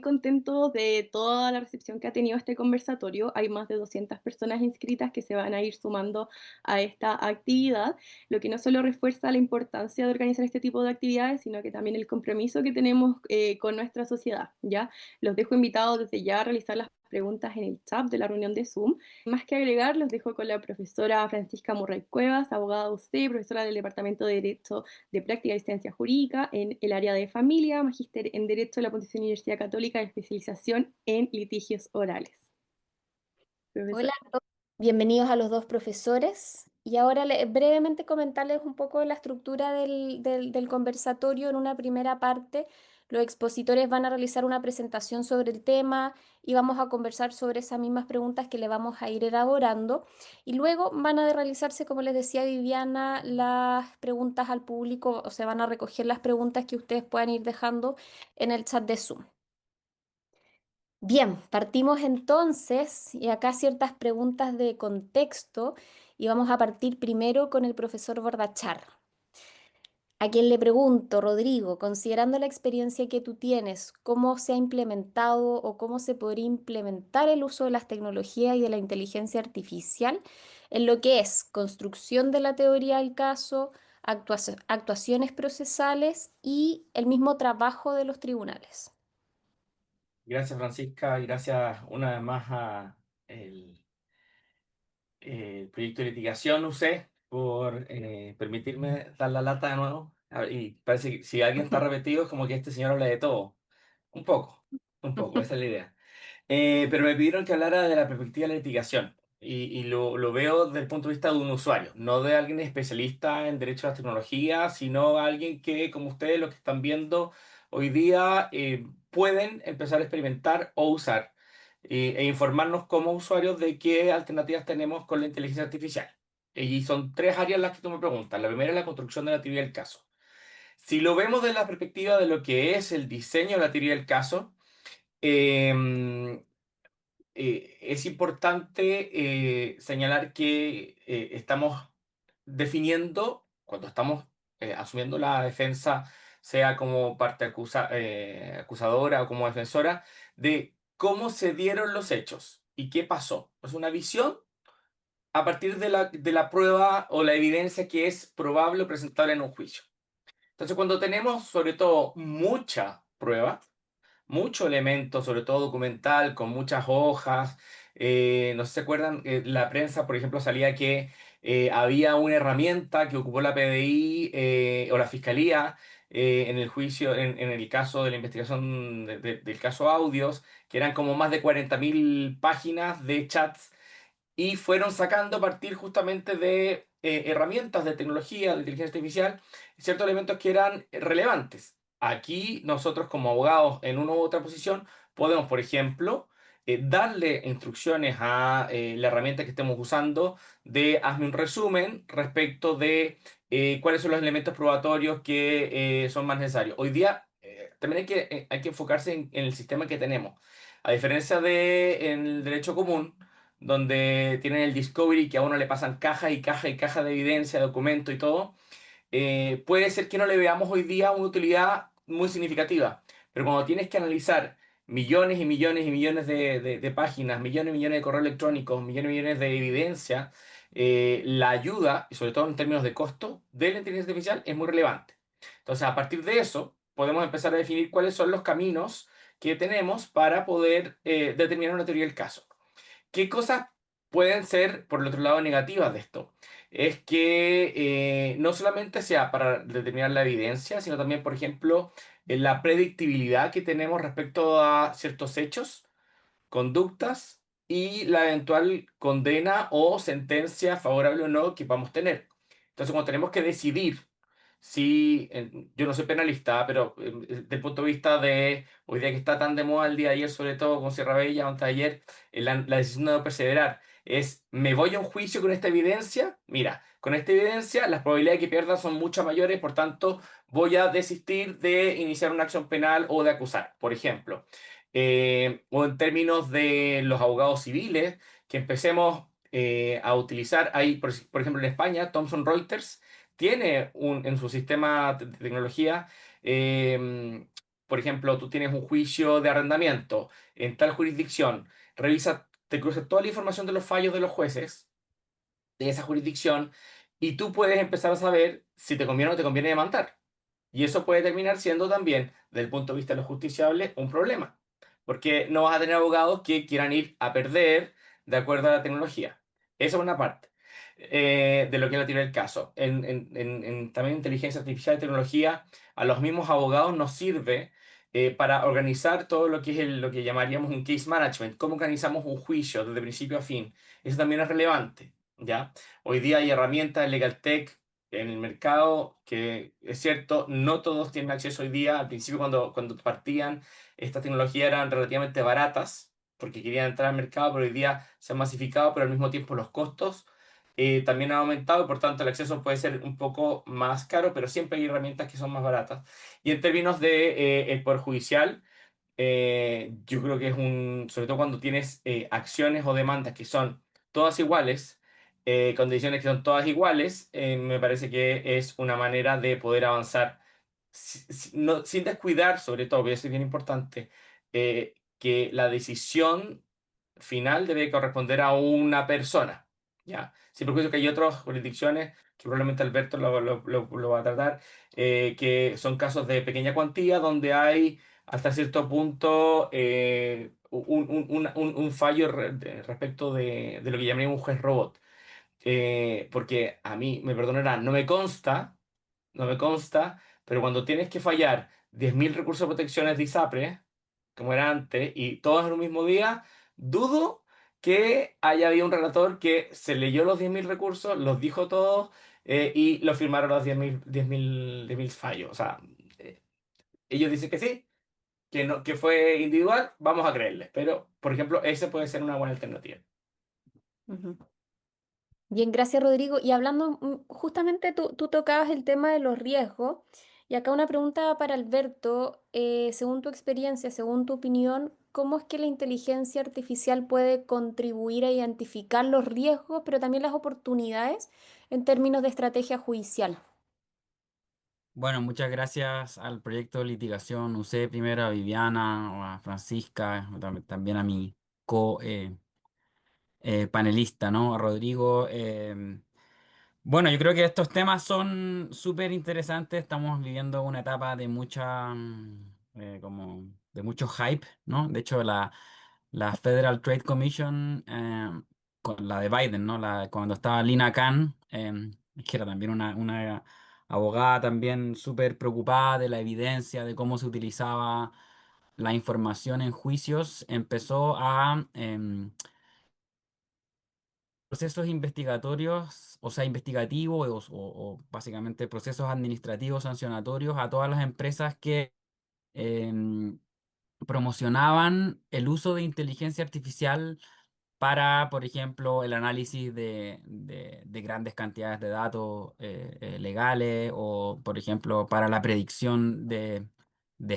contentos de toda la recepción que ha tenido este conversatorio. Hay más de 200 personas inscritas que se van a ir sumando a esta actividad, lo que no solo refuerza la importancia de organizar este tipo de actividades, sino que también el compromiso que tenemos con nuestra sociedad, ¿ya? Los dejo invitados desde ya a realizar las preguntas en el chat de la reunión de Zoom. Más que agregar, los dejo con la profesora Francisca Murray Cuevas, abogada UC, profesora del Departamento de Derecho de Práctica y Ciencia Jurídica en el área de familia, magíster en Derecho de la Pontificia Universidad Católica y especialización en litigios orales. Hola Profesora. a todos, bienvenidos a los dos profesores. Y ahora brevemente comentarles un poco de la estructura del conversatorio. En una primera parte, los expositores van a realizar una presentación sobre el tema y vamos a conversar sobre esas mismas preguntas que le vamos a ir elaborando. Y luego van a realizarse, como les decía Viviana, las preguntas al público, o se van a recoger las preguntas que ustedes puedan ir dejando en el chat de Zoom. Bien, partimos entonces, y acá ciertas preguntas de contexto, y vamos a partir primero con el profesor Bordachar, a quien le pregunto, Rodrigo, considerando la experiencia que tú tienes, ¿cómo se ha implementado o cómo se podría implementar el uso de las tecnologías y de la inteligencia artificial en lo que es construcción de la teoría del caso, actuaciones procesales y el mismo trabajo de los tribunales? Gracias, Francisca, y gracias una vez más a el proyecto de litigación UC por permitirme dar la lata de nuevo. Y parece que si alguien está repetido, es como que este señor habla de todo. Un poco, un poco, esa es la idea. Pero me pidieron que hablara de la perspectiva de la litigación. Y lo veo desde el punto de vista de un usuario, no de alguien especialista en derecho a las tecnologías, sino alguien que, como ustedes, lo que están viendo hoy día, pueden empezar a experimentar o usar e informarnos como usuarios de qué alternativas tenemos con la inteligencia artificial. Y son tres áreas las que tú me preguntas. La primera es la construcción de la teoría del caso. Si lo vemos desde la perspectiva de lo que es el diseño de la teoría del caso, eh, es importante señalar que estamos definiendo, cuando estamos asumiendo la defensa, sea como parte acusadora o como defensora, de cómo se dieron los hechos y qué pasó. Es una visión a partir de la prueba o la evidencia que es probable o presentable en un juicio. Entonces, cuando tenemos sobre todo mucha prueba, mucho elemento, sobre todo documental, con muchas hojas. No sé si se acuerdan, la prensa, por ejemplo, salía que había una herramienta que ocupó la PDI o la Fiscalía en el juicio, en el caso de la investigación del caso Audios, que eran como más de 40.000 páginas de chats y fueron sacando a partir justamente de herramientas de tecnología, de inteligencia artificial, ciertos elementos que eran relevantes. Aquí nosotros como abogados en una u otra posición podemos, por ejemplo, darle instrucciones a la herramienta que estemos usando de hazme un resumen respecto de cuáles son los elementos probatorios que son más necesarios. Hoy día también hay que enfocarse en el sistema que tenemos. A diferencia de en el derecho común, donde tienen el Discovery que a uno le pasan caja y caja y caja de evidencia, documento y todo, puede ser que no le veamos hoy día una utilidad muy significativa. Pero cuando tienes que analizar millones y millones y millones de páginas, millones y millones de correos electrónicos, millones y millones de evidencia, la ayuda, y sobre todo en términos de costo, de la inteligencia artificial es muy relevante. Entonces, a partir de eso, podemos empezar a definir cuáles son los caminos que tenemos para poder determinar una teoría del caso. ¿Qué cosas pueden ser, por el otro lado, negativas de esto? Es que no solamente sea para determinar la evidencia, sino también, por ejemplo, en la predictibilidad que tenemos respecto a ciertos hechos, conductas y la eventual condena o sentencia favorable o no que vamos a tener. Entonces, cuando tenemos que decidir si, yo no soy penalista, pero desde el punto de vista de hoy día que está tan de moda el día de ayer, sobre todo con Sierra Bella, antes de ayer, la decisión de no perseverar es, ¿me voy a un juicio con esta evidencia? Mira, con esta evidencia las probabilidades de que pierda son mucho mayores, por tanto, voy a desistir de iniciar una acción penal o de acusar, por ejemplo. O en términos de los abogados civiles, que empecemos a utilizar, ahí, por ejemplo, en España, Thomson Reuters tiene en su sistema de tecnología eh, por ejemplo, tú tienes un juicio de arrendamiento en tal jurisdicción, revisa, te cruza toda la información de los fallos de los jueces de esa jurisdicción y tú puedes empezar a saber si te conviene o no te conviene demandar. Y eso puede terminar siendo también, desde el punto de vista de los justiciables, un problema, porque no vas a tener abogados que quieran ir a perder de acuerdo a la tecnología. Esa es una parte de lo que es la teoría del caso. También inteligencia artificial y tecnología, a los mismos abogados nos sirve para organizar todo lo que es lo que llamaríamos un case management, cómo organizamos un juicio desde principio a fin. Eso también es relevante, ¿ya? Hoy día hay herramientas de Legal Tech en el mercado que, es cierto, no todos tienen acceso hoy día. Al principio, cuando partían, estas tecnologías eran relativamente baratas porque querían entrar al mercado, pero hoy día se han masificado, pero al mismo tiempo los costos también han aumentado y por tanto el acceso puede ser un poco más caro, pero siempre hay herramientas que son más baratas. Y en términos de el Poder Judicial, yo creo que es sobre todo cuando tienes acciones o demandas que son todas iguales, condiciones que son todas iguales, me parece que es una manera de poder avanzar sin descuidar, sobre todo, que eso es bien importante, que la decisión final debe corresponder a una persona, ¿ya? Sin perjuicio que hay otras jurisdicciones, que probablemente Alberto lo va a tratar, que son casos de pequeña cuantía, donde hay hasta cierto punto un fallo respecto de lo que llamaríamos un juez robot. Porque a mí, me perdonarán, no me consta, pero cuando tienes que fallar 10.000 recursos de protecciones de ISAPRE, como era antes, y todos en un mismo día, dudo que haya habido un relator que se leyó los 10.000 recursos, los dijo todos y los firmaron los 10.000 fallos. O sea, eh, ellos dicen que sí, que, no, que fue individual, vamos a creerles. Pero, por ejemplo, ese puede ser una buena alternativa. Ujú. Bien, gracias Rodrigo. Y hablando, justamente tú tocabas el tema de los riesgos. Y acá una pregunta para Alberto. Según tu experiencia, según tu opinión, ¿cómo es que la inteligencia artificial puede contribuir a identificar los riesgos, pero también las oportunidades en términos de estrategia judicial? Bueno, muchas gracias al proyecto de litigación. Usé primero a Viviana o a Francisca, o también a mi panelista, ¿no? A Rodrigo. Bueno, yo creo que estos temas son súper interesantes. Estamos viviendo una etapa de como de mucho hype, ¿no? De hecho, la Federal Trade Commission, con la de Biden, ¿no? Cuando estaba Lina Khan, que era también una abogada también súper preocupada de la evidencia, de cómo se utilizaba la información en juicios, empezó a procesos investigatorios, o sea, investigativos o básicamente procesos administrativos sancionatorios a todas las empresas que em, promocionaban el uso de inteligencia artificial para, por ejemplo, el análisis de grandes cantidades de datos legales o, por ejemplo, para la predicción de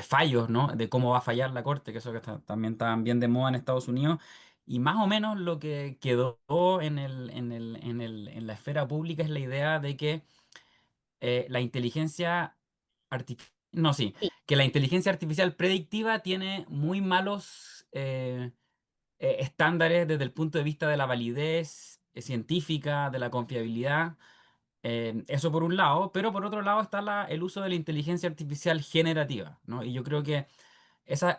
fallos, ¿no? De cómo va a fallar la corte, que eso que también está bien de moda en Estados Unidos. Y más o menos lo que quedó en la esfera pública es la idea de que la inteligencia artificial, no, sí, Sí. que la inteligencia artificial predictiva tiene muy malos estándares desde el punto de vista de la validez científica, de la confiabilidad. Eso por un lado, pero por otro lado está el uso de la inteligencia artificial generativa, ¿no? Y yo creo que esa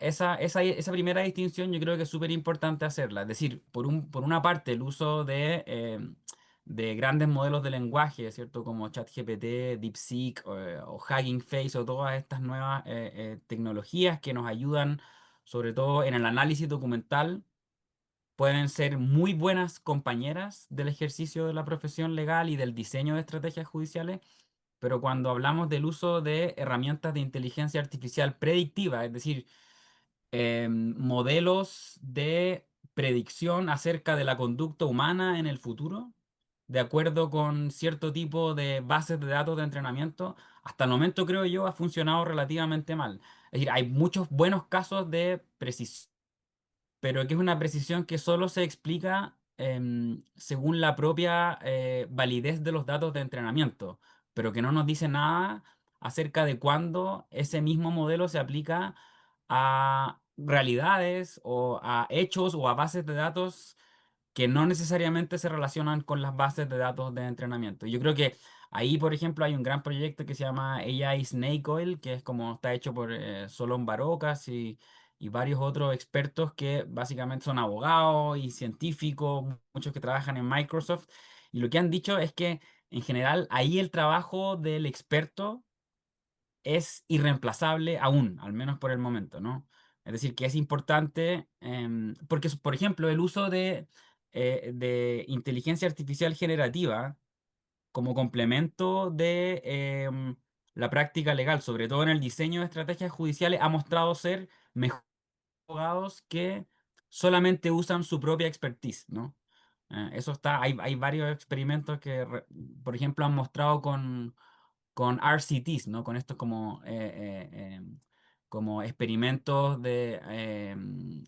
primera distinción yo creo que es súper importante hacerla. Es decir, por una parte el uso de grandes modelos de lenguaje, ¿cierto? Como ChatGPT, DeepSeek o Hugging Face o todas estas nuevas tecnologías que nos ayudan sobre todo en el análisis documental, pueden ser muy buenas compañeras del ejercicio de la profesión legal y del diseño de estrategias judiciales, pero cuando hablamos del uso de herramientas de inteligencia artificial predictiva, es decir, modelos de predicción acerca de la conducta humana en el futuro, de acuerdo con cierto tipo de bases de datos de entrenamiento, hasta el momento creo yo ha funcionado relativamente mal. Es decir, hay muchos buenos casos de precisión, pero que es una precisión que solo se explica según la propia validez de los datos de entrenamiento, pero que no nos dice nada acerca de cuándo ese mismo modelo se aplica a realidades o a hechos o a bases de datos que no necesariamente se relacionan con las bases de datos de entrenamiento. Yo creo que ahí, por ejemplo, hay un gran proyecto que se llama AI Snake Oil, que es como está hecho por Solón Barocas y varios otros expertos que básicamente son abogados y científicos, muchos que trabajan en Microsoft. Y lo que han dicho es que en general ahí el trabajo del experto es irreemplazable aún, al menos por el momento, ¿no? Es decir, que es importante, porque, por ejemplo, el uso de inteligencia artificial generativa como complemento de la práctica legal, sobre todo en el diseño de estrategias judiciales, ha mostrado ser mejores abogados que solamente usan su propia expertise, ¿no? Eso está, hay varios experimentos que, por ejemplo, han mostrado con RCTs, ¿no? Con estos como experimentos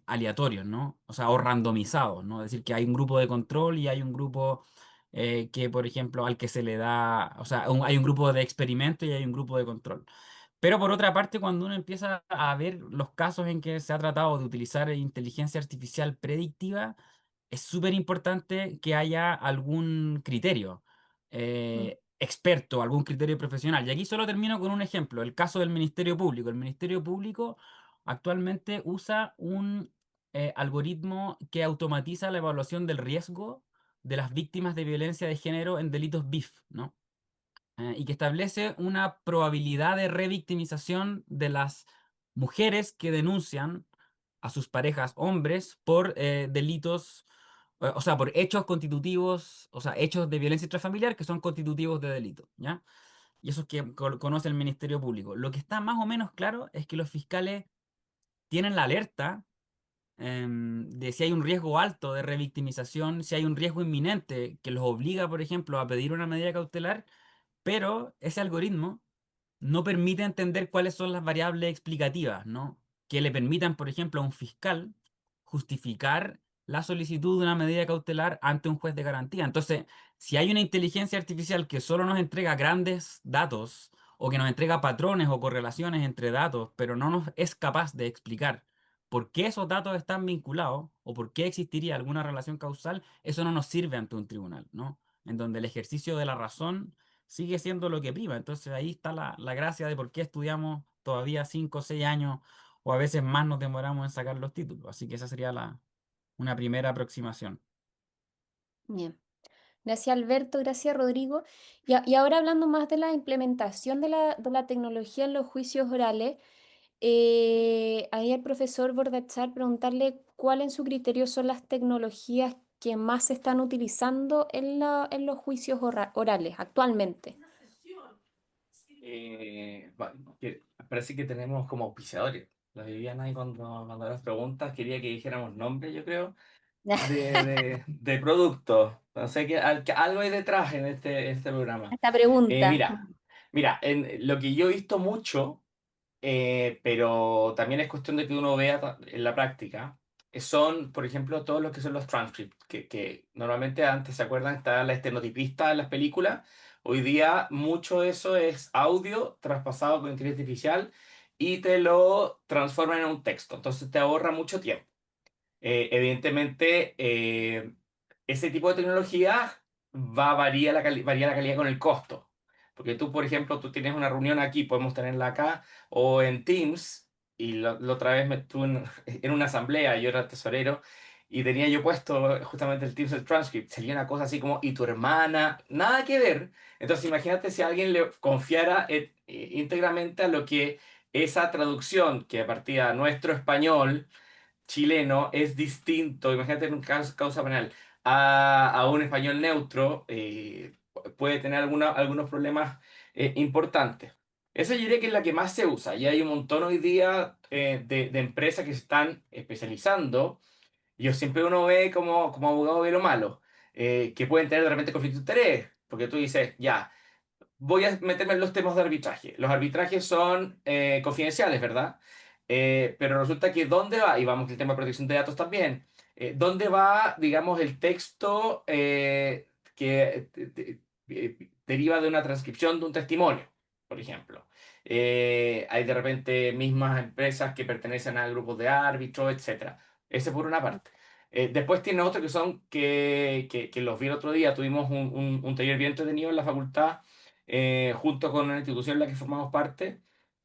aleatorios, ¿no? O sea, o randomizados, ¿no? Es decir, que hay un grupo de control y hay un grupo que, por ejemplo, al que se le da, o sea, hay un grupo de experimento y hay un grupo de control. Pero por otra parte, cuando uno empieza a ver los casos en que se ha tratado de utilizar inteligencia artificial predictiva, es súper importante que haya algún criterio Mm, experto, algún criterio profesional. Y aquí solo termino con un ejemplo, el caso del Ministerio Público. El Ministerio Público actualmente usa un algoritmo que automatiza la evaluación del riesgo de las víctimas de violencia de género en delitos BIF, ¿no? Y que establece una probabilidad de revictimización de las mujeres que denuncian a sus parejas hombres por delitos, o sea, por hechos constitutivos, o sea, hechos de violencia intrafamiliar que son constitutivos de delito, ¿ya? Y eso es que conoce el Ministerio Público. Lo que está más o menos claro es que los fiscales tienen la alerta de si hay un riesgo alto de revictimización, si hay un riesgo inminente que los obliga, por ejemplo, a pedir una medida cautelar, pero ese algoritmo no permite entender cuáles son las variables explicativas, ¿no? Que le permitan, por ejemplo, a un fiscal justificar la solicitud de una medida cautelar ante un juez de garantía. Entonces, si hay una inteligencia artificial que solo nos entrega grandes datos o que nos entrega patrones o correlaciones entre datos, pero no nos es capaz de explicar por qué esos datos están vinculados o por qué existiría alguna relación causal, eso no nos sirve ante un tribunal, ¿no? En donde el ejercicio de la razón sigue siendo lo que prima. Entonces ahí está la gracia de por qué estudiamos todavía 5 o 6 años o a veces más nos demoramos en sacar los títulos. Así que esa sería una primera aproximación. Bien. Gracias Alberto, gracias Rodrigo. Y ahora hablando más de la implementación de la tecnología en los juicios orales, ahí al profesor Bordachar preguntarle cuál en su criterio son las tecnologías que más se están utilizando en los juicios orales actualmente. Parece que tenemos como auspiciadores. La Viviana ahí cuando las preguntas quería que dijéramos nombre, yo creo, de productos. No sé que algo hay detrás en este programa. Esta pregunta. Mira, en lo que yo he visto mucho, pero también es cuestión de que uno vea en la práctica, son, por ejemplo, todos los que son los transcripts, que normalmente antes, ¿se acuerdan? Estaba la estenotipista en las películas. Hoy día mucho de eso es audio traspasado con inteligencia artificial y te lo transforma en un texto. Entonces te ahorra mucho tiempo. Evidentemente, ese tipo de tecnología varía la calidad con el costo. Porque tú, por ejemplo, tú tienes una reunión aquí, podemos tenerla acá, o en Teams, y la otra vez me estuve en una asamblea, yo era tesorero, y tenía yo puesto justamente el Teams, el transcript, salía una cosa así como, y tu hermana, nada que ver. Entonces imagínate si alguien le confiara íntegramente a lo que esa traducción, que partía nuestro español, chileno es distinto, imagínate en un causa penal, a un español neutro, puede tener algunos problemas importantes. Esa yo diría que es la que más se usa y hay un montón hoy día de empresas que se están especializando. Yo siempre uno ve como abogado ve lo malo, que pueden tener de repente conflicto de interés, porque tú dices, ya, voy a meterme en los temas de arbitraje. Los arbitrajes son confidenciales, ¿verdad? Pero resulta que ¿dónde va? Y vamos, el tema de protección de datos también. ¿Dónde va, digamos, el texto que deriva de una transcripción de un testimonio? por ejemplo. Hay de repente mismas empresas que pertenecen a grupos de árbitros, etcétera. Ese por una parte. Después tiene otros que son que los vi el otro día. Tuvimos un taller bien entretenido en la facultad, junto con una institución en la que formamos parte,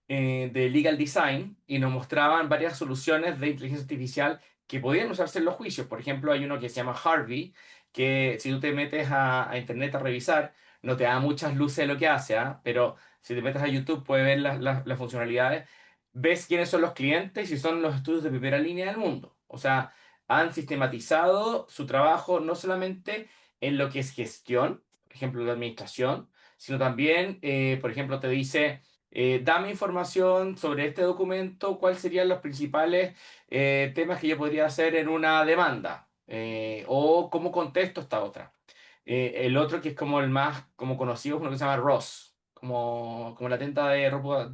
de Legal Design, y nos mostraban varias soluciones de inteligencia artificial que podían usarse en los juicios. Por ejemplo, hay uno que se llama Harvey, que si tú te metes a internet a revisar, no te da muchas luces de lo que hace, ¿ah? Pero si te metes a YouTube puedes ver las funcionalidades, ves quiénes son los clientes y son los estudios de primera línea del mundo. O sea, han sistematizado su trabajo no solamente en lo que es gestión, por ejemplo, de administración, sino también, por ejemplo, te dice, dame información sobre este documento, cuáles serían los principales temas que yo podría hacer en una demanda, o cómo contesto esta otra. El otro que es como el más como conocido es uno que se llama Ross, como la tienda de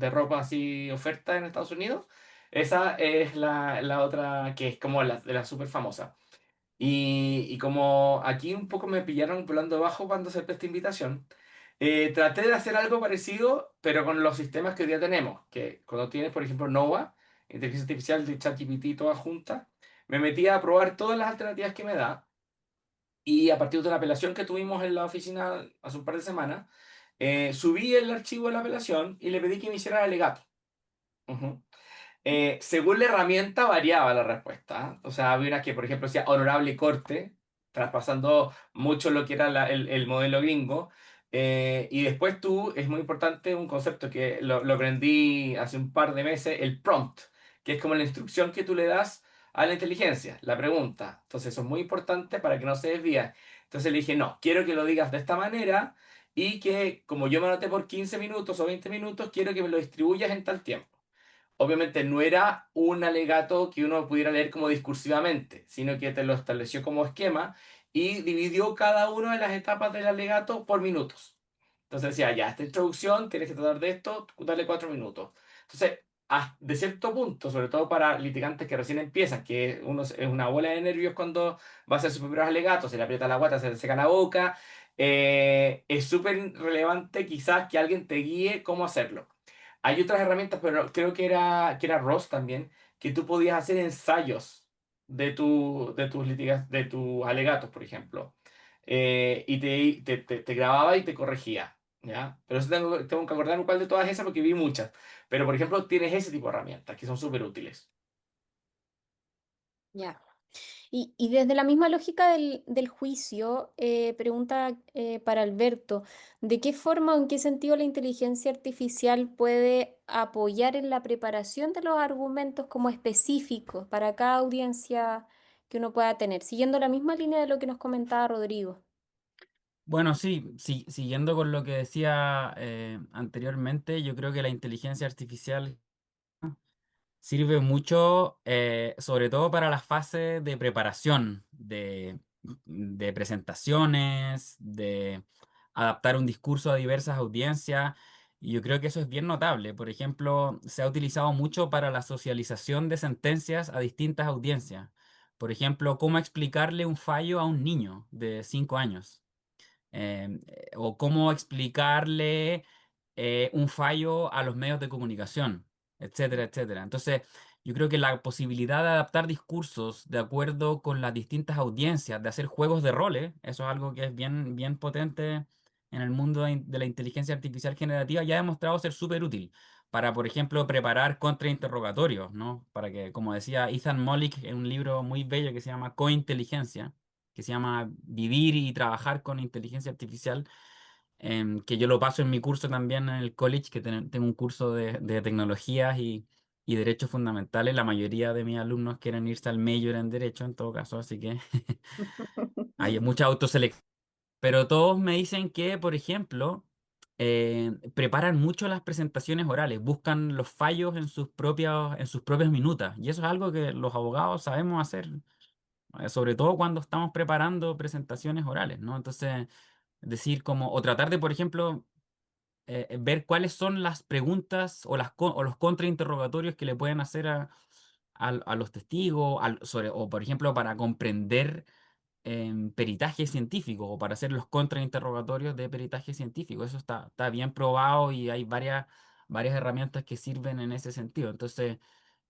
ropa así oferta en Estados Unidos. Esa es la otra que es como de la súper famosa. Y como aquí un poco me pillaron volando bajo cuando acepté esta invitación, traté de hacer algo parecido, pero con los sistemas que hoy día tenemos, que cuando tienes, por ejemplo, Nova, inteligencia artificial de ChatGPT toda junta, me metí a probar todas las alternativas que me da, y a partir de una apelación que tuvimos en la oficina hace un par de semanas, subí el archivo de la apelación y le pedí que me hiciera el alegato. Ujú. Según la herramienta variaba la respuesta. ¿Ah? O sea, había unas que, por ejemplo, decía honorable corte, traspasando mucho lo que era el modelo gringo. Y después tú, es muy importante un concepto que lo aprendí hace un par de meses, el prompt, que es como la instrucción que tú le das a la inteligencia, la pregunta. Entonces, eso es muy importante para que no se desvíe. Entonces le dije, no, quiero que lo digas de esta manera y que como yo me anoté por 15 minutos o 20 minutos, quiero que me lo distribuyas en tal tiempo. Obviamente no era un alegato que uno pudiera leer como discursivamente, sino que te lo estableció como esquema y dividió cada una de las etapas del alegato por minutos. Entonces decía, ya, esta introducción, tienes que tratar de esto, darle 4 minutos. Entonces, de cierto punto, sobre todo para litigantes que recién empiezan, que uno es una bola de nervios cuando va a hacer sus primeros alegatos, se le aprieta la guata, se le seca la boca, es súper relevante quizás que alguien te guíe cómo hacerlo. Hay otras herramientas, pero creo que era Ross también, que tú podías hacer ensayos de tus alegatos, por ejemplo. Y te grababa y te corregía, ¿ya? Pero eso tengo que acordarme cuál de todas esas porque vi muchas. Pero, por ejemplo, tienes ese tipo de herramientas que son súper útiles. Ya. Y desde la misma lógica del juicio, pregunta para Alberto, ¿de qué forma o en qué sentido la inteligencia artificial puede apoyar en la preparación de los argumentos como específicos para cada audiencia que uno pueda tener? Siguiendo la misma línea de lo que nos comentaba Rodrigo. Bueno, sí, sí, siguiendo con lo que decía anteriormente, yo creo que la inteligencia artificial sirve mucho, sobre todo para las fases de preparación, de presentaciones, de adaptar un discurso a diversas audiencias. Y yo creo que eso es bien notable. Por ejemplo, se ha utilizado mucho para la socialización de sentencias a distintas audiencias. Por ejemplo, cómo explicarle un fallo a un niño de 5 años, o cómo explicarle un fallo a los medios de comunicación, etcétera, etcétera. Entonces, yo creo que la posibilidad de adaptar discursos de acuerdo con las distintas audiencias, de hacer juegos de roles, eso es algo que es bien, bien potente en el mundo de la inteligencia artificial generativa, ya ha demostrado ser súper útil para, por ejemplo, preparar contrainterrogatorios, ¿no? Para que, como decía Ethan Mollick en un libro muy bello que se llama Cointeligencia, que se llama Vivir y trabajar con inteligencia artificial, que yo lo paso en mi curso también en el college, que tengo un curso de tecnologías y derechos fundamentales. La mayoría de mis alumnos quieren irse al mayor en derecho, en todo caso, así que hay mucha autoselección. Pero todos me dicen que, por ejemplo, preparan mucho las presentaciones orales, buscan los fallos en sus propias minutas. Y eso es algo que los abogados sabemos hacer, sobre todo cuando estamos preparando presentaciones orales, ¿no? Entonces, decir como, o tratar de, por ejemplo, ver cuáles son las preguntas o los contrainterrogatorios que le pueden hacer a los testigos, o por ejemplo, para comprender peritaje científico o para hacer los contrainterrogatorios de peritaje científico. Eso está bien probado y hay varias herramientas que sirven en ese sentido. Entonces,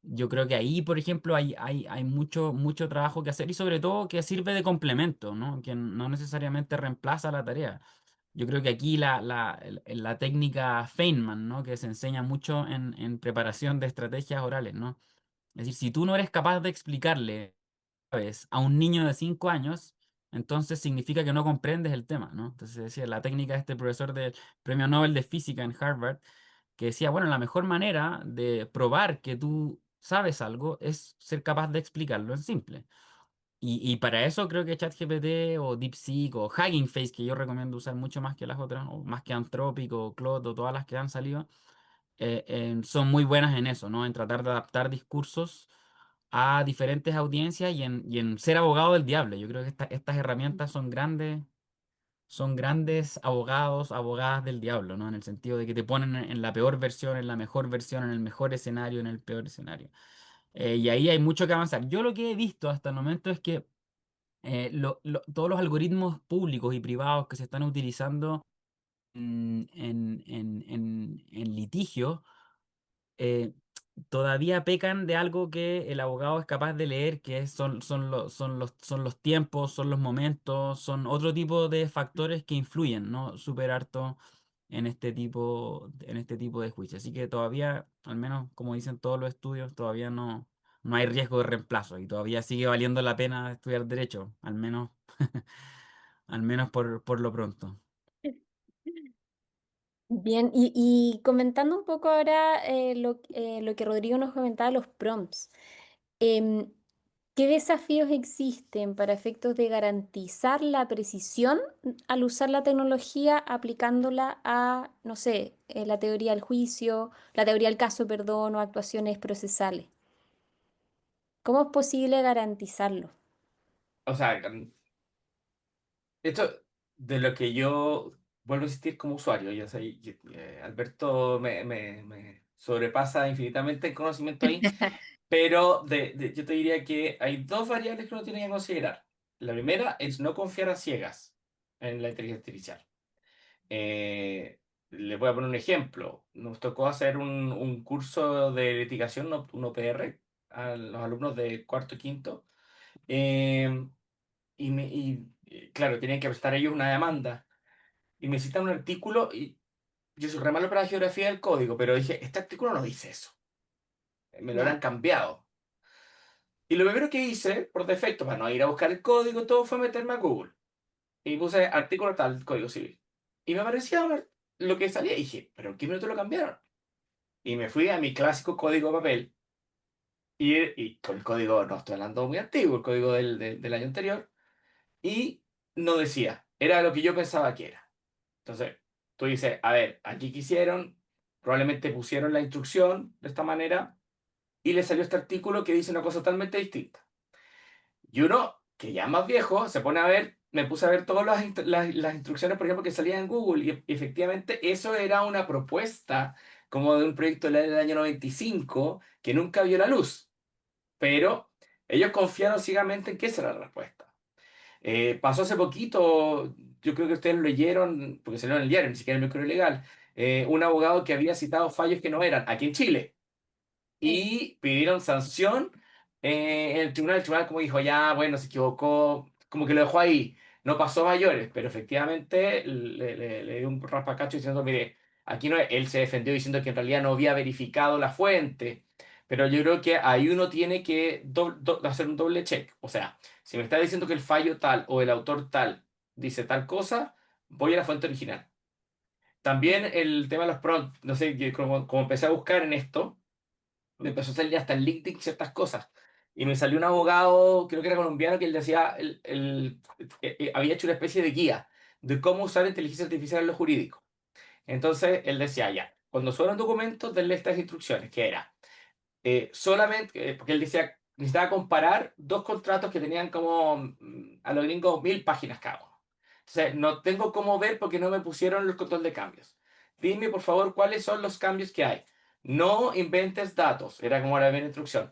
yo creo que ahí, por ejemplo, hay mucho trabajo que hacer y sobre todo que sirve de complemento, ¿no? Que no necesariamente reemplaza la tarea. Yo creo que aquí la técnica Feynman, ¿no? Que se enseña mucho en preparación de estrategias orales, ¿no? Es decir, si tú no eres capaz de explicarle a un niño de 5 años, entonces significa que no comprendes el tema, ¿no? Entonces decía la técnica de este profesor del Premio Nobel de Física en Harvard, que decía, bueno, la mejor manera de probar que tú sabes algo es ser capaz de explicarlo en simple. Y para eso creo que ChatGPT o DeepSeek o Hugging Face, que yo recomiendo usar mucho más que las otras, o más que Anthropic o Claude o todas las que han salido, son muy buenas en eso, ¿no? En tratar de adaptar discursos a diferentes audiencias y en ser abogado del diablo. Yo creo que estas herramientas son grandes abogados, abogadas del diablo, ¿no? En el sentido de que te ponen en la peor versión, en la mejor versión, en el mejor escenario, en el peor escenario. Y ahí hay mucho que avanzar. Yo lo que he visto hasta el momento es que todos los algoritmos públicos y privados que se están utilizando en litigio eh, todavía pecan de algo que el abogado es capaz de leer, que son los tiempos, son los momentos, son otro tipo de factores que influyen, ¿no? Súper harto en este tipo de juicios. Así que todavía, al menos como dicen todos los estudios, todavía no hay riesgo de reemplazo y todavía sigue valiendo la pena estudiar derecho, al menos, al menos por lo pronto. Bien, y comentando un poco ahora lo que Rodrigo nos comentaba, los prompts. em, ¿Qué desafíos existen para efectos de garantizar la precisión al usar la tecnología aplicándola a, no sé, la teoría del juicio, la teoría del caso, perdón, o actuaciones procesales? ¿Cómo es posible garantizarlo? O sea, esto de lo que yo vuelvo a insistir como usuario, ya sé, Alberto me sobrepasa infinitamente el conocimiento ahí, pero yo te diría que hay dos variables que uno tiene que considerar. La primera es no confiar a ciegas en la inteligencia artificial. Le voy a poner un ejemplo. Nos tocó hacer un curso de litigación, un OPR, a los alumnos de cuarto y quinto. eh, claro, tenían que presentar ellos una demanda. Y me citan un artículo y yo soy re malo para la geografía del código, pero dije, este artículo no dice eso. Me lo Ya, habrán cambiado. Y lo primero que hice, por defecto, para no ir a buscar el código, todo fue meterme a Google. Y puse artículo tal, código civil. Y me aparecía lo que salía y dije, ¿pero en qué minuto lo cambiaron? Y me fui a mi clásico código de papel. Y con el código, no estoy hablando muy antiguo, el código del año anterior. Y no decía, era lo que yo pensaba que era. Entonces, tú dices, a ver, aquí quisieron, probablemente pusieron la instrucción de esta manera y le salió este artículo que dice una cosa totalmente distinta. Y uno, que ya es más viejo, se pone a ver, me puse a ver todas las instrucciones, por ejemplo, que salían en Google y efectivamente eso era una propuesta como de un proyecto de ley del año 95 que nunca vio la luz, pero ellos confiaron ciegamente en que esa era la respuesta. Pasó hace poquito, yo creo que ustedes lo leyeron, porque salió en el diario, ni siquiera en el micro legal, un abogado que había citado fallos que no eran, aquí en Chile, sí. y pidieron sanción en el tribunal como dijo, ya, bueno, se equivocó, como que lo dejó ahí, no pasó a mayores, pero efectivamente le dio un raspacacho diciendo, mire, aquí no, él se defendió diciendo que en realidad no había verificado la fuente, pero yo creo que ahí uno tiene que hacer un doble check, o sea, si me está diciendo que el fallo tal o el autor tal dice tal cosa, voy a la fuente original. También Mm, el tema de los prompts, no sé, como empecé a buscar en esto, me empezó a salir hasta en LinkedIn ciertas cosas. Y me salió un abogado, creo que era colombiano, que él decía, había hecho una especie de guía de cómo usar inteligencia artificial en lo jurídico. Entonces, él decía, ya, cuando suenan documentos, denle estas instrucciones, que era, solamente, porque él decía, necesitaba comparar dos contratos que tenían como, a los gringos, 1000 páginas cada uno. Entonces, no tengo cómo ver porque no me pusieron los control de cambios. Dime, por favor, cuáles son los cambios que hay. No inventes datos, era como la primera instrucción.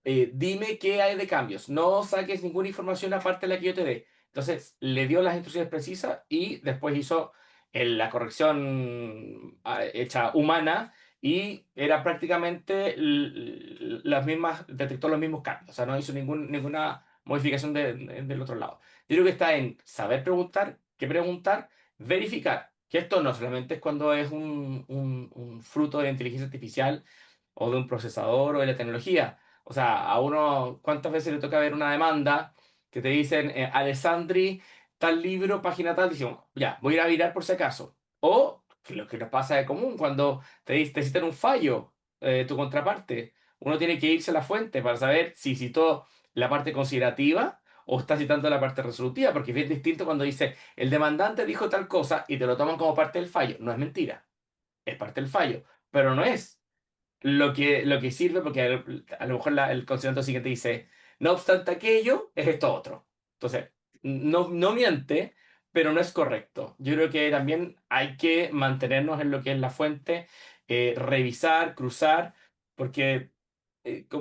dime qué hay de cambios, no saques ninguna información aparte de la que yo te dé. Entonces le dio las instrucciones precisas y después hizo la corrección hecha humana y era prácticamente las mismas, detectó los mismos cambios, o sea, no hizo ninguna modificación del otro lado. Yo creo que está en saber preguntar, qué preguntar, verificar, que esto no solamente es cuando es un fruto de inteligencia artificial o de un procesador o de la tecnología. O sea, a uno, ¿cuántas veces le toca ver una demanda que te dicen, Alessandri, tal libro, página tal, decimos, ya, voy a ir a mirar por si acaso. O que lo que nos pasa de común, cuando te citan un fallo, tu contraparte, uno tiene que irse a la fuente para saber si citó la parte considerativa o está citando la parte resolutiva, porque es bien distinto cuando dice, el demandante dijo tal cosa y te lo toman como parte del fallo. No es mentira, es parte del fallo, pero no es lo que sirve, porque a lo mejor el considerante siguiente dice, no obstante aquello, es esto otro. Entonces, no miente, pero no es correcto. Yo creo que también hay que mantenernos en lo que es la fuente, revisar, cruzar, porque,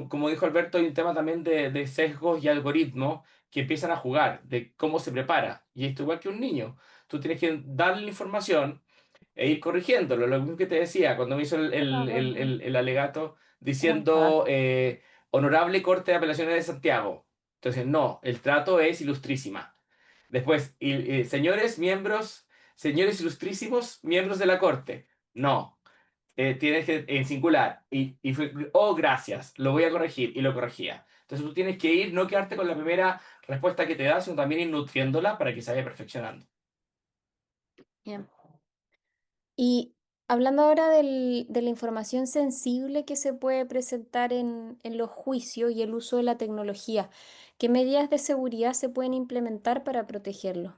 como dijo Alberto, hay un tema también de sesgos y algoritmos que empiezan a jugar, de cómo se prepara. Y esto igual que un niño. Tú tienes que darle la información e ir corrigiéndolo. Lo mismo que te decía cuando me hizo el alegato diciendo, Honorable Corte de Apelaciones de Santiago. Entonces, no, el trato es ilustrísima. Después, señores ilustrísimos, miembros de la Corte. No, tienes que en singular. Y fue, oh, gracias, lo voy a corregir. Y lo corregía. Entonces tú tienes que ir, no quedarte con la primera respuesta que te da, sino también ir nutriéndola para que se vaya perfeccionando. Bien. Y hablando ahora de la información sensible que se puede presentar en los juicios y el uso de la tecnología, ¿qué medidas de seguridad se pueden implementar para protegerlo?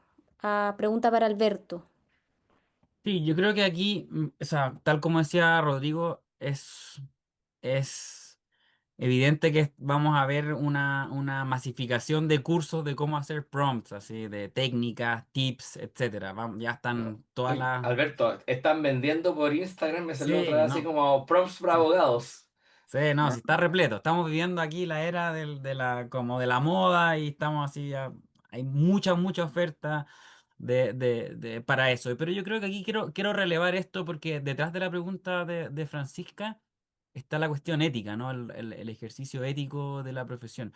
Pregunta para Alberto. Sí, yo creo que aquí, o sea, tal como decía Rodrigo, es evidente que vamos a ver una masificación de cursos de cómo hacer prompts, así, de técnicas, tips, etcétera. Ya están todas Uy, las... Alberto, están vendiendo por Instagram, me salió otra Sí, vez así no. como prompts para Sí. abogados. Sí, no, sí está repleto. Estamos viviendo aquí la era como de la moda y estamos así, hay mucha oferta para eso. Pero yo creo que aquí quiero relevar esto porque detrás de la pregunta de Francisca está la cuestión ética, ¿no? El ejercicio ético de la profesión.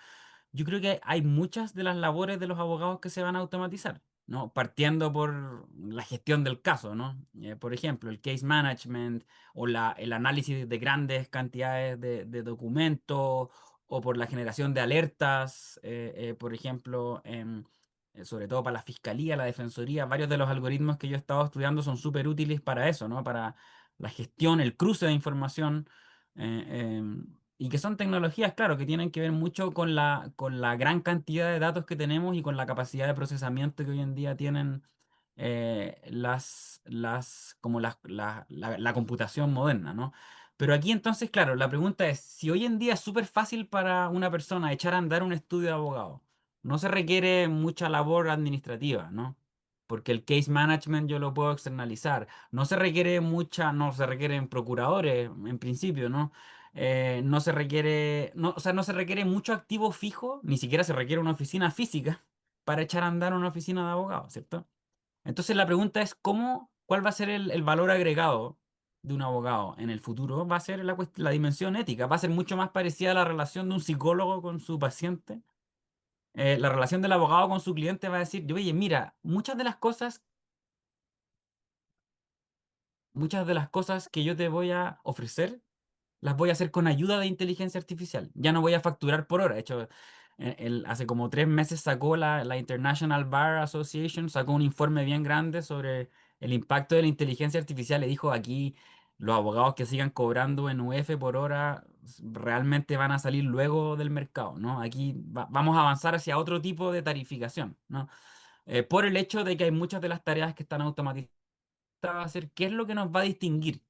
Yo creo que hay muchas de las labores de los abogados que se van a automatizar, ¿no? Partiendo por la gestión del caso, ¿no? Por ejemplo, el case management o el análisis de grandes cantidades de documentos o por la generación de alertas, por ejemplo, sobre todo para la fiscalía, la defensoría, varios de los algoritmos que yo he estado estudiando son súper útiles para eso, ¿no? Para la gestión, el cruce de información. Y que son tecnologías, claro, que tienen que ver mucho con la gran cantidad de datos que tenemos y con la capacidad de procesamiento que hoy en día tienen como la computación moderna, ¿no? Pero aquí entonces, claro, la pregunta es, si hoy en día es súper fácil para una persona echar a andar un estudio de abogado, no se requiere mucha labor administrativa, ¿no? Porque el case management yo lo puedo externalizar. No se requieren procuradores en principio, ¿no? No se requiere, no, o sea, no se requiere mucho activo fijo, ni siquiera se requiere una oficina física para echar a andar una oficina de abogado, ¿cierto? Entonces la pregunta es cuál va a ser el valor agregado de un abogado en el futuro. Va a ser la dimensión ética, va a ser mucho más parecida a la relación de un psicólogo con su paciente. La relación del abogado con su cliente va a decir, oye, mira, muchas de las cosas que yo te voy a ofrecer las voy a hacer con ayuda de inteligencia artificial. Ya no voy a facturar por hora. De hecho, hace como 3 meses sacó la International Bar Association, sacó un informe bien grande sobre el impacto de la inteligencia artificial. Le dijo aquí, los abogados que sigan cobrando en UF por hora realmente van a salir luego del mercado, ¿no? Aquí vamos a avanzar hacia otro tipo de tarificación, ¿no? Por el hecho de que hay muchas de las tareas que están automatizadas, va a ser qué es lo que nos va a distinguir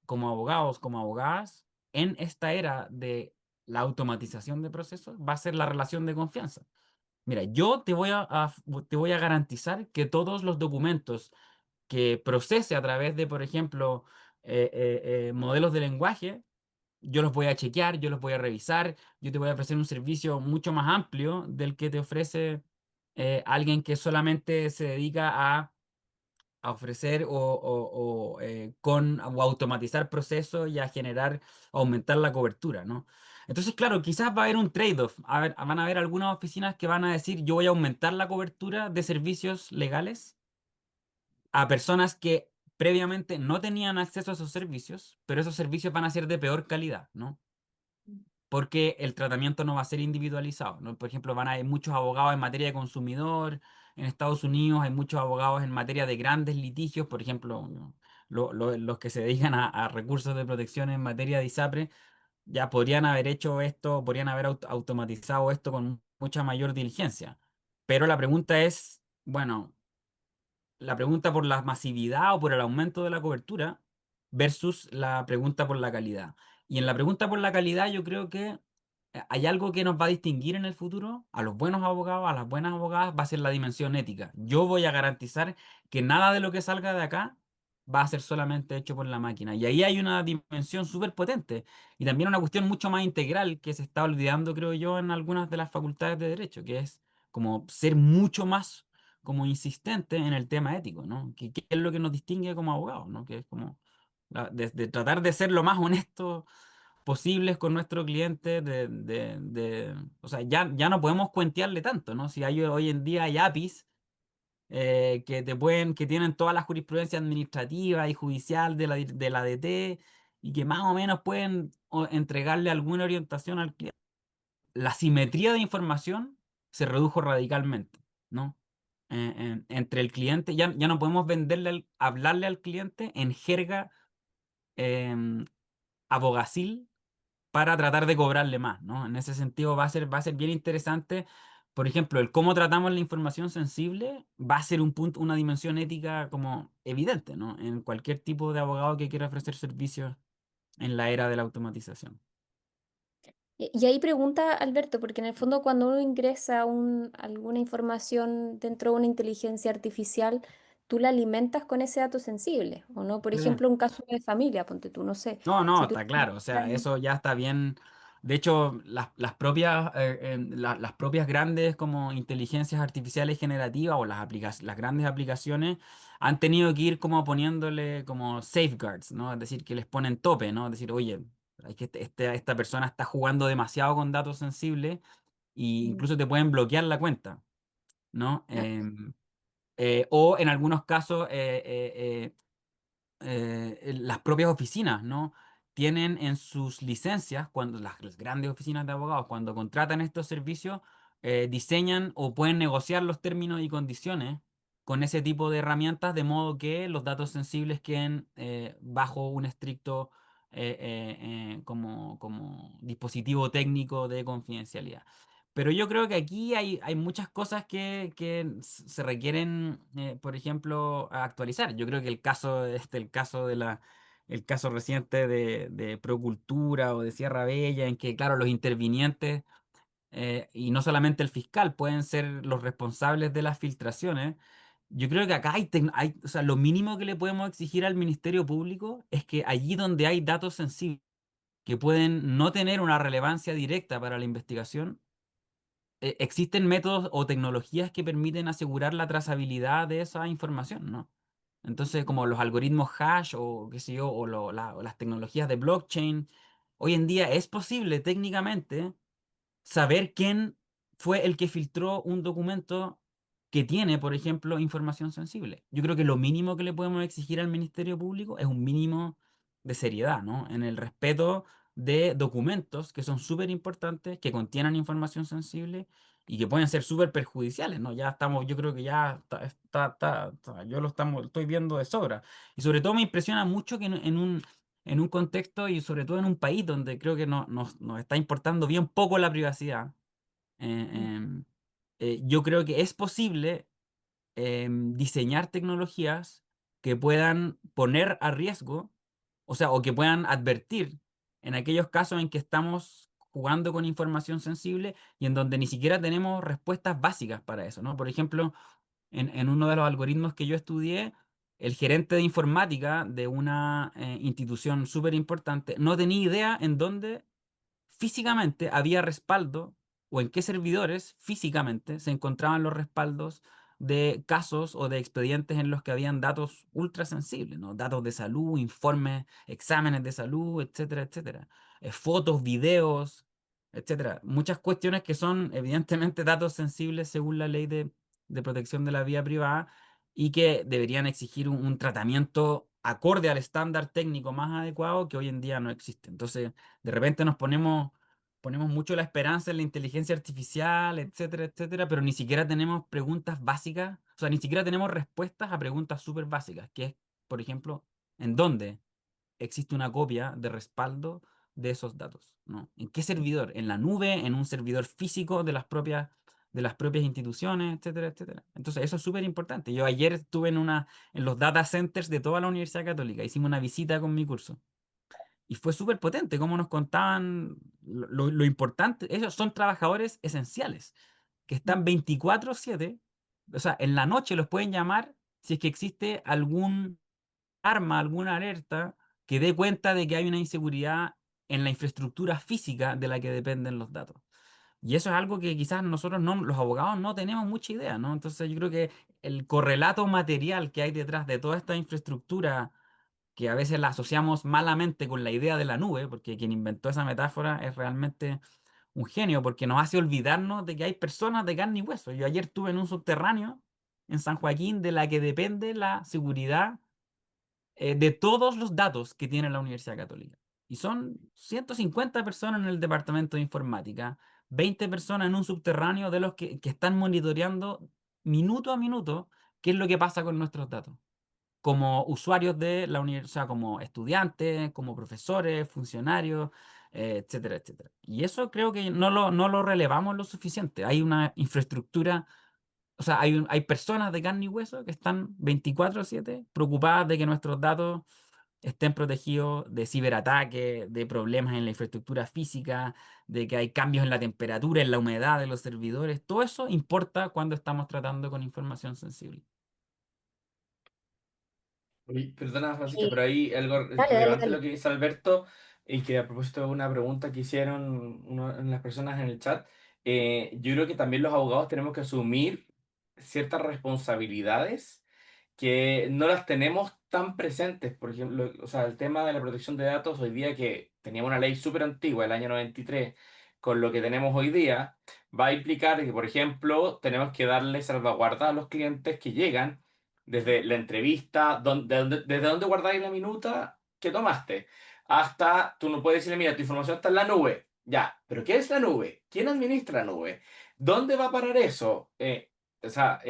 como abogados, como abogadas, en esta era de la automatización de procesos, va a ser la relación de confianza. Mira, yo te voy a garantizar que todos los documentos que procese a través de, por ejemplo, modelos de lenguaje, yo los voy a chequear, yo los voy a revisar, yo te voy a ofrecer un servicio mucho más amplio del que te ofrece alguien que solamente se dedica a ofrecer o automatizar procesos y a generar, aumentar la cobertura, ¿no? Entonces, claro, quizás va a haber un trade-off. Van a haber algunas oficinas que van a decir, yo voy a aumentar la cobertura de servicios legales a personas que previamente no tenían acceso a esos servicios, pero esos servicios van a ser de peor calidad, ¿no? Porque el tratamiento no va a ser individualizado, ¿no? Por ejemplo, van a haber muchos abogados en materia de consumidor, en Estados Unidos hay muchos abogados en materia de grandes litigios, por ejemplo, ¿no? Los que se dedican a recursos de protección en materia de ISAPRE, ya podrían haber hecho esto, podrían haber automatizado esto con mucha mayor diligencia. Pero la pregunta es, bueno, la pregunta por la masividad o por el aumento de la cobertura versus la pregunta por la calidad. Y en la pregunta por la calidad yo creo que hay algo que nos va a distinguir en el futuro a los buenos abogados, a las buenas abogadas, va a ser la dimensión ética. Yo voy a garantizar que nada de lo que salga de acá va a ser solamente hecho por la máquina. Y ahí hay una dimensión súper potente y también una cuestión mucho más integral que se está olvidando, creo yo, en algunas de las facultades de derecho, que es como ser mucho más como insistente en el tema ético, ¿no? ¿Qué es lo que nos distingue como abogados, ¿no? Que es como de tratar de ser lo más honestos posibles con nuestro cliente, o sea, ya no podemos cuentearle tanto, ¿no? Si hoy en día hay APIs que tienen toda la jurisprudencia administrativa y judicial de la DT y que más o menos pueden entregarle alguna orientación al cliente, la simetría de información se redujo radicalmente, ¿no? Entre el cliente, ya no podemos hablarle al cliente en jerga em, abogacil para tratar de cobrarle más, ¿no? En ese sentido va a ser bien interesante. Por ejemplo, el cómo tratamos la información sensible va a ser un punto, una dimensión ética como evidente, ¿no? En cualquier tipo de abogado que quiera ofrecer servicios en la era de la automatización. Y ahí pregunta Alberto, porque en el fondo cuando uno ingresa alguna información dentro de una inteligencia artificial, tú la alimentas con ese dato sensible, ¿o no? Por Sí. ejemplo, un caso de familia, ponte tú, no sé. No, Si tú está claro, o sea, eso ya está bien. De hecho, las propias, las propias grandes como inteligencias artificiales generativas o las grandes aplicaciones han tenido que ir como poniéndole como safeguards, ¿no? Es decir, que les ponen tope, ¿no? Es decir, oye, hay que esta persona está jugando demasiado con datos sensibles e Mm, incluso te pueden bloquear la cuenta, ¿no? ah, O en algunos casos, las propias oficinas, ¿no? Tienen en sus licencias, cuando las grandes oficinas de abogados, cuando contratan estos servicios, diseñan o pueden negociar los términos y condiciones con ese tipo de herramientas, de modo que los datos sensibles queden bajo un estricto como dispositivo técnico de confidencialidad. Pero yo creo que aquí hay muchas cosas que se requieren, por ejemplo, actualizar. Yo creo que el caso reciente de Procultura o de Sierra Bella, en que, claro, los intervinientes, y no solamente el fiscal, pueden ser los responsables de las filtraciones. Yo creo que acá o sea, lo mínimo que le podemos exigir al Ministerio Público es que allí donde hay datos sensibles que pueden no tener una relevancia directa para la investigación, existen métodos o tecnologías que permiten asegurar la trazabilidad de esa información, ¿no? Entonces, como los algoritmos hash o qué sé yo, o las tecnologías de blockchain, hoy en día es posible técnicamente saber quién fue el que filtró un documento que tiene, por ejemplo, información sensible. Yo creo que lo mínimo que le podemos exigir al Ministerio Público es un mínimo de seriedad, ¿no? En el respeto de documentos que son súper importantes, que contienen información sensible y que pueden ser súper perjudiciales, ¿no? Ya estamos, yo creo que ya yo estoy viendo de sobra. Y sobre todo me impresiona mucho que en un contexto y sobre todo en un país donde creo que nos está importando bien poco la privacidad, eh, mm, em, yo creo que es posible diseñar tecnologías que puedan poner a riesgo, o sea, o que puedan advertir en aquellos casos en que estamos jugando con información sensible y en donde ni siquiera tenemos respuestas básicas para eso, ¿no? Por ejemplo, en uno de los algoritmos que yo estudié, el gerente de informática de una institución súper importante no tenía idea en dónde físicamente había respaldo o en qué servidores físicamente se encontraban los respaldos de casos o de expedientes en los que habían datos ultra sensibles, ¿no? Datos de salud, informes, exámenes de salud, etcétera, etcétera. Fotos, videos, etcétera. Muchas cuestiones que son evidentemente datos sensibles según la ley de protección de la vida privada y que deberían exigir un tratamiento acorde al estándar técnico más adecuado que hoy en día no existe. Entonces, de repente ponemos mucho la esperanza en la inteligencia artificial, etcétera, etcétera, pero ni siquiera tenemos preguntas básicas, o sea, ni siquiera tenemos respuestas a preguntas súper básicas, que es, por ejemplo, ¿en dónde existe una copia de respaldo de esos datos? ¿No? ¿En qué servidor? ¿En la nube? ¿En un servidor físico de las propias instituciones, etcétera, etcétera? Entonces, eso es súper importante. Yo ayer estuve en los data centers de toda la Universidad Católica, hicimos una visita con mi curso. Y fue súper potente cómo nos contaban lo importante. Ellos son trabajadores esenciales, que están 24/7. O sea, en la noche los pueden llamar si es que existe algún arma, alguna alerta que dé cuenta de que hay una inseguridad en la infraestructura física de la que dependen los datos. Y eso es algo que quizás nosotros no, los abogados no tenemos mucha idea, ¿no? Entonces yo creo que el correlato material que hay detrás de toda esta infraestructura que a veces la asociamos malamente con la idea de la nube, porque quien inventó esa metáfora es realmente un genio, porque nos hace olvidarnos de que hay personas de carne y hueso. Yo ayer estuve en un subterráneo en San Joaquín de la que depende la seguridad de todos los datos que tiene la Universidad Católica. Y son 150 personas en el departamento de informática, 20 personas en un subterráneo de los que están monitoreando minuto a minuto qué es lo que pasa con nuestros datos como usuarios de la universidad, como estudiantes, como profesores, funcionarios, etcétera, etcétera. Y eso creo que no lo relevamos lo suficiente. Hay una infraestructura, o sea, hay personas de carne y hueso que están 24/7 preocupadas de que nuestros datos estén protegidos de ciberataques, de problemas en la infraestructura física, de que hay cambios en la temperatura, en la humedad de los servidores. Todo eso importa cuando estamos tratando con información sensible. Oye, perdona, Francisca, Y pero hay algo dale, dale, relevante lo dale. que dice Alberto y que a propósito de una pregunta que hicieron las personas en el chat, yo creo que también los abogados tenemos que asumir ciertas responsabilidades que no las tenemos tan presentes. Por ejemplo, o sea, el tema de la protección de datos hoy día que teníamos una ley súper antigua, el año 93, con lo que tenemos hoy día, va a implicar que, por ejemplo, tenemos que darle salvaguarda a los clientes que llegan desde la entrevista, desde dónde guardáis la minuta que tomaste, hasta tú no puedes decirle, mira, tu información está en la nube. Ya, pero ¿qué es la nube? ¿Quién administra la nube? ¿Dónde va a parar eso? O sea,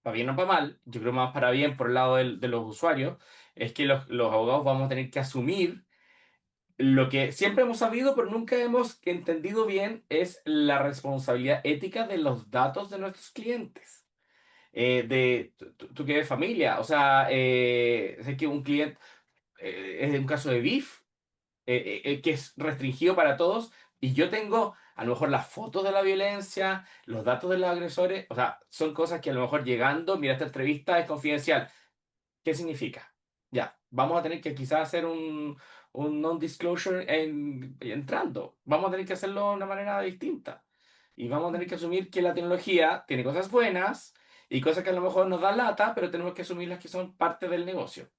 para bien o para mal, yo creo más para bien por el lado de los usuarios, es que los abogados vamos a tener que asumir lo que siempre hemos sabido, pero nunca hemos entendido bien, es la responsabilidad ética de los datos de nuestros clientes. Tú que eres familia, o sea, sé que un cliente, es un caso de BIF, que es restringido para todos, y yo tengo a lo mejor las fotos de la violencia, los datos de los agresores, o sea, son cosas que a lo mejor llegando, mira, esta entrevista es confidencial. ¿Qué significa? Ya, vamos a tener que quizás hacer un non-disclosure entrando. Vamos a tener que hacerlo de una manera distinta. Y vamos a tener que asumir que la tecnología tiene cosas buenas y cosas que a lo mejor nos dan lata, pero tenemos que asumir las que son parte del negocio.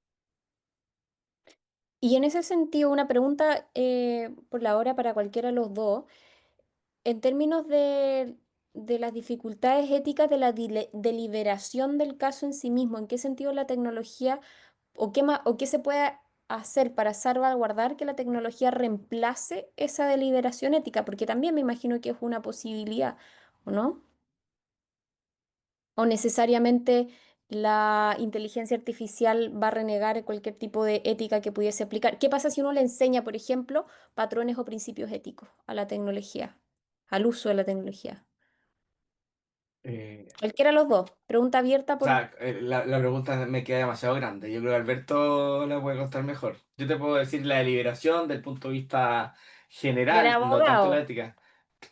Y en ese sentido, una pregunta por la hora para cualquiera de los dos. En términos de las dificultades éticas de la deliberación del caso en sí mismo, ¿en qué sentido la tecnología o qué se puede hacer para salvaguardar que la tecnología reemplace esa deliberación ética? Porque también me imagino que es una posibilidad, ¿o no? ¿O necesariamente la inteligencia artificial va a renegar cualquier tipo de ética que pudiese aplicar? ¿Qué pasa si uno le enseña, por ejemplo, patrones o principios éticos a la tecnología, al uso de la tecnología? Eh, Cualquiera de los dos. Pregunta abierta o por sea, la pregunta me queda demasiado grande. Yo creo que Alberto la puede contar mejor. Yo te puedo decir la deliberación del punto de vista del general, no tanto la abogado. ética.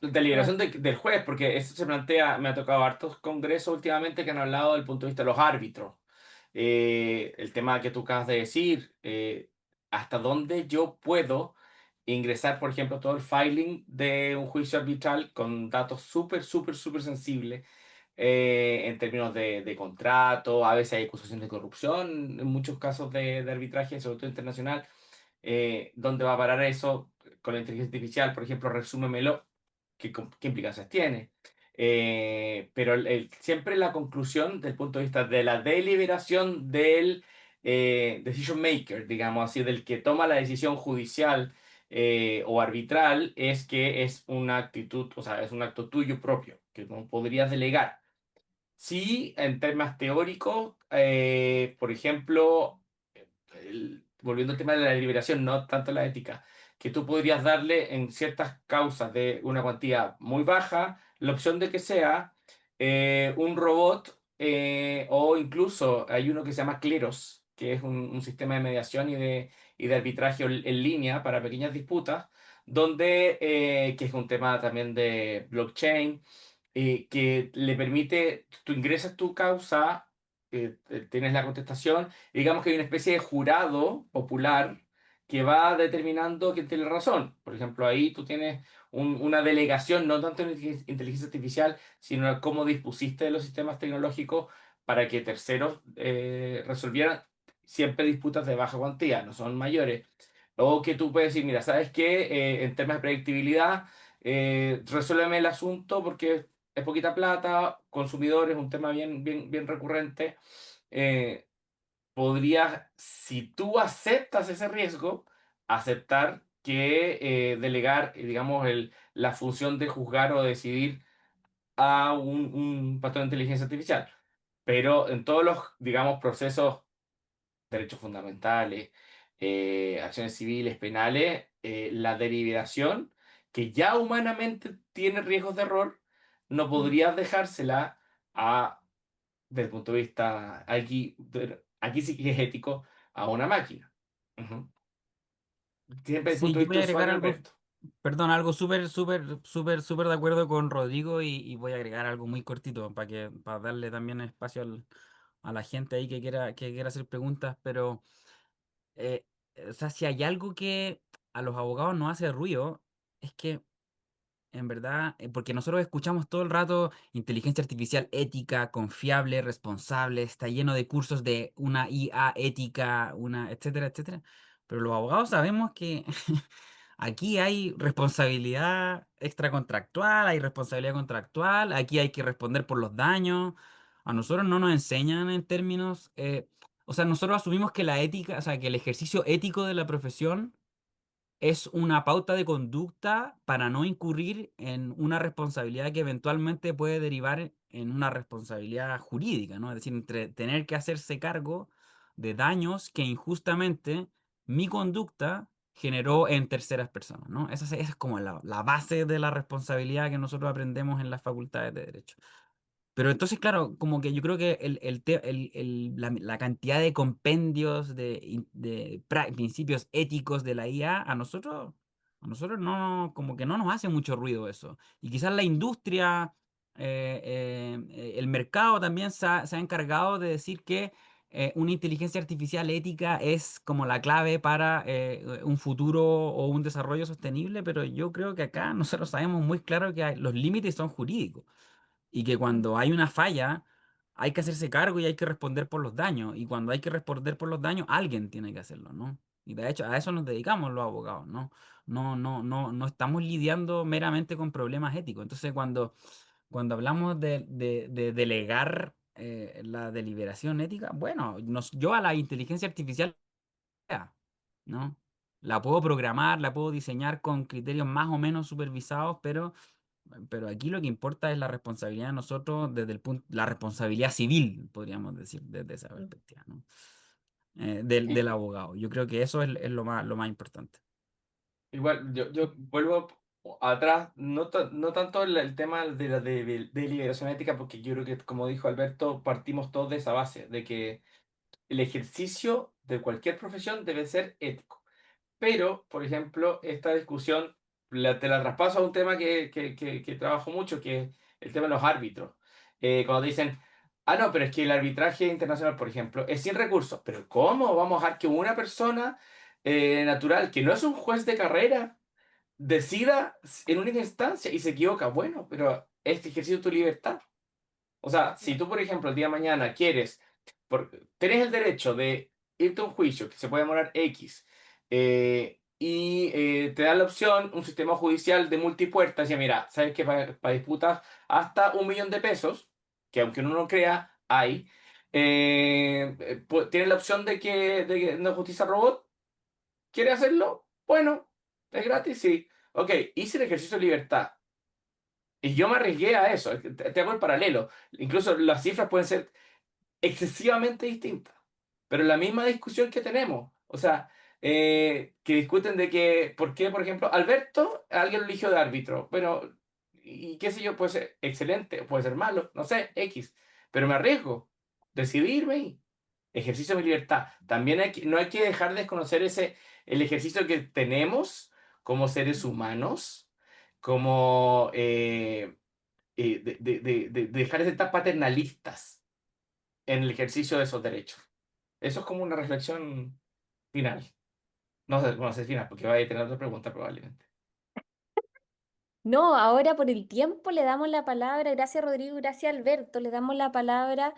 De Ah, liberación del juez, porque eso se plantea, me ha tocado hartos congresos últimamente que han hablado del punto de vista de los árbitros. el tema que tú acabas de decir, hasta dónde yo puedo ingresar, por ejemplo, todo el filing de un juicio arbitral con datos súper, súper, súper sensibles en términos de contrato. A veces hay acusación de corrupción en muchos casos de arbitraje, sobre todo internacional. ¿Dónde va a parar eso con la inteligencia artificial? Por ejemplo, resúmemelo, ¿qué implicancias tiene? Pero siempre la conclusión, del punto de vista de la deliberación del decision maker, digamos así, del que toma la decisión judicial o arbitral, es que es una actitud, o sea, es un acto tuyo propio, que no podrías delegar. Sí, en temas teóricos, por ejemplo, volviendo al tema de la deliberación, no tanto la ética, que tú podrías darle en ciertas causas de una cuantía muy baja la opción de que sea un robot o incluso hay uno que se llama Cleros, que es un sistema de mediación y de arbitraje en línea para pequeñas disputas, donde, que es un tema también de blockchain que le permite, tú ingresas tu causa, tienes la contestación, y digamos que hay una especie de jurado popular que va determinando quién tiene razón. Por ejemplo, ahí tú tienes una delegación, no tanto en inteligencia artificial, sino en cómo dispusiste de los sistemas tecnológicos para que terceros resolvieran siempre disputas de baja cuantía, no son mayores. O que tú puedes decir, mira, ¿sabes qué? En temas de predictibilidad, resuélveme el asunto porque es poquita plata, consumidores, un tema bien, bien, bien recurrente. eh, Podrías, si tú aceptas ese riesgo, aceptar que delegar, digamos, la función de juzgar o decidir a un patrón de inteligencia artificial. Pero en todos los, digamos, procesos, derechos fundamentales, acciones civiles, penales, la deliberación, que ya humanamente tiene riesgos de error, no Mm. podrías dejársela a, desde el punto de vista, aquí sí que es ético, a una máquina. Ujú. Siempre desde el Sí, punto de yo vista voy a de agregar usuario algo, correcto. perdón, algo súper, súper, súper, súper de acuerdo con Rodrigo y voy a agregar algo muy cortito para darle también espacio a la gente ahí que quiera hacer preguntas, pero eh, o sea, si hay algo que a los abogados nos hace ruido, es que en verdad, porque nosotros escuchamos todo el rato inteligencia artificial ética, confiable, responsable, está lleno de cursos de una IA ética, una, etcétera, etcétera. Pero los abogados sabemos que aquí hay responsabilidad extracontractual, hay responsabilidad contractual, aquí hay que responder por los daños. A nosotros no nos enseñan en términos, o sea, nosotros asumimos que la ética, o sea, que el ejercicio ético de la profesión es una pauta de conducta para no incurrir en una responsabilidad que eventualmente puede derivar en una responsabilidad jurídica, ¿no? Es decir, entre tener que hacerse cargo de daños que injustamente mi conducta generó en terceras personas, ¿no? Esa es como la base de la responsabilidad que nosotros aprendemos en las facultades de Derecho. Pero entonces, claro, como que yo creo que la cantidad de compendios de principios éticos de la IA, a nosotros no, como que no nos hace mucho ruido eso. Y quizás la industria, el mercado también se ha encargado de decir que una inteligencia artificial ética es como la clave para un futuro o un desarrollo sostenible, pero yo creo que acá nosotros sabemos muy claro que los límites son jurídicos y que Mm. cuando hay una falla hay que hacerse cargo y hay que responder por los daños. Y cuando hay que responder por los daños, alguien tiene que hacerlo, ¿no? Y de hecho, a eso nos dedicamos los abogados, ¿no? No estamos lidiando meramente con problemas éticos. Entonces, cuando hablamos de delegar la deliberación ética, bueno, yo a la inteligencia artificial, ¿no? La puedo programar, la puedo diseñar con criterios más o menos supervisados, pero aquí lo que importa es la responsabilidad de nosotros desde el punto, la responsabilidad civil, podríamos decir, desde esa Mm. perspectiva, ¿no? Del abogado. Yo creo que eso es lo más importante. Igual, yo vuelvo atrás, no tanto el tema de la deliberación ética, porque yo creo que, como dijo Alberto, partimos todos de esa base, de que el ejercicio de cualquier profesión debe ser ético. Pero, por ejemplo, esta discusión te la traspaso a un tema que trabajo mucho, que es el tema de los árbitros. Cuando dicen, No, pero es que el arbitraje internacional, por ejemplo, es sin recursos. Pero ¿cómo vamos a dejar que una persona natural, que no es un juez de carrera, decida en única instancia y se equivoca? Bueno, pero este ejercicio de tu libertad. O sea, si tú, por ejemplo, el día de mañana quieres, tenés el derecho de irte a un juicio que se puede demorar X, te da la opción un sistema judicial de multipuertas, y mira, sabes que para disputas hasta 1 millón de pesos, que aunque uno no crea, hay, tienes la opción de que no justicia robot. ¿Quiere hacerlo? Bueno, es gratis, sí. Ok, hice el ejercicio de libertad. Y yo me arriesgué a eso. Te hago el paralelo. Incluso las cifras pueden ser excesivamente distintas, pero la misma discusión que tenemos. O sea, que discuten de que, ¿por qué, por ejemplo, Alberto, alguien lo eligió de árbitro? Bueno, y qué sé yo, puede ser excelente, puede ser malo, no sé, X. Pero me arriesgo, decidirme y ejercicio de mi libertad. También no hay que dejar de desconocer el ejercicio que tenemos como seres humanos, como de dejar de estar paternalistas en el ejercicio de esos derechos. Eso es como una reflexión final. No sé, bueno, no sé final, porque vaya a tener otra pregunta probablemente. No, ahora por el tiempo le damos la palabra, gracias Rodrigo, gracias Alberto, le damos la palabra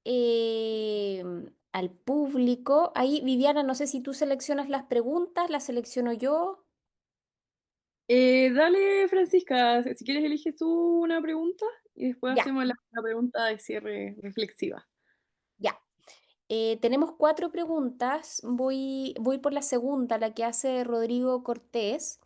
eh, al público. Ahí, Viviana, no sé si tú seleccionas las preguntas, las selecciono yo. Dale, Francisca, si quieres eliges tú una pregunta y después Ya, hacemos la pregunta de cierre reflexiva. ya. Tenemos cuatro preguntas. Voy por la segunda, la que hace Rodrigo Cortés,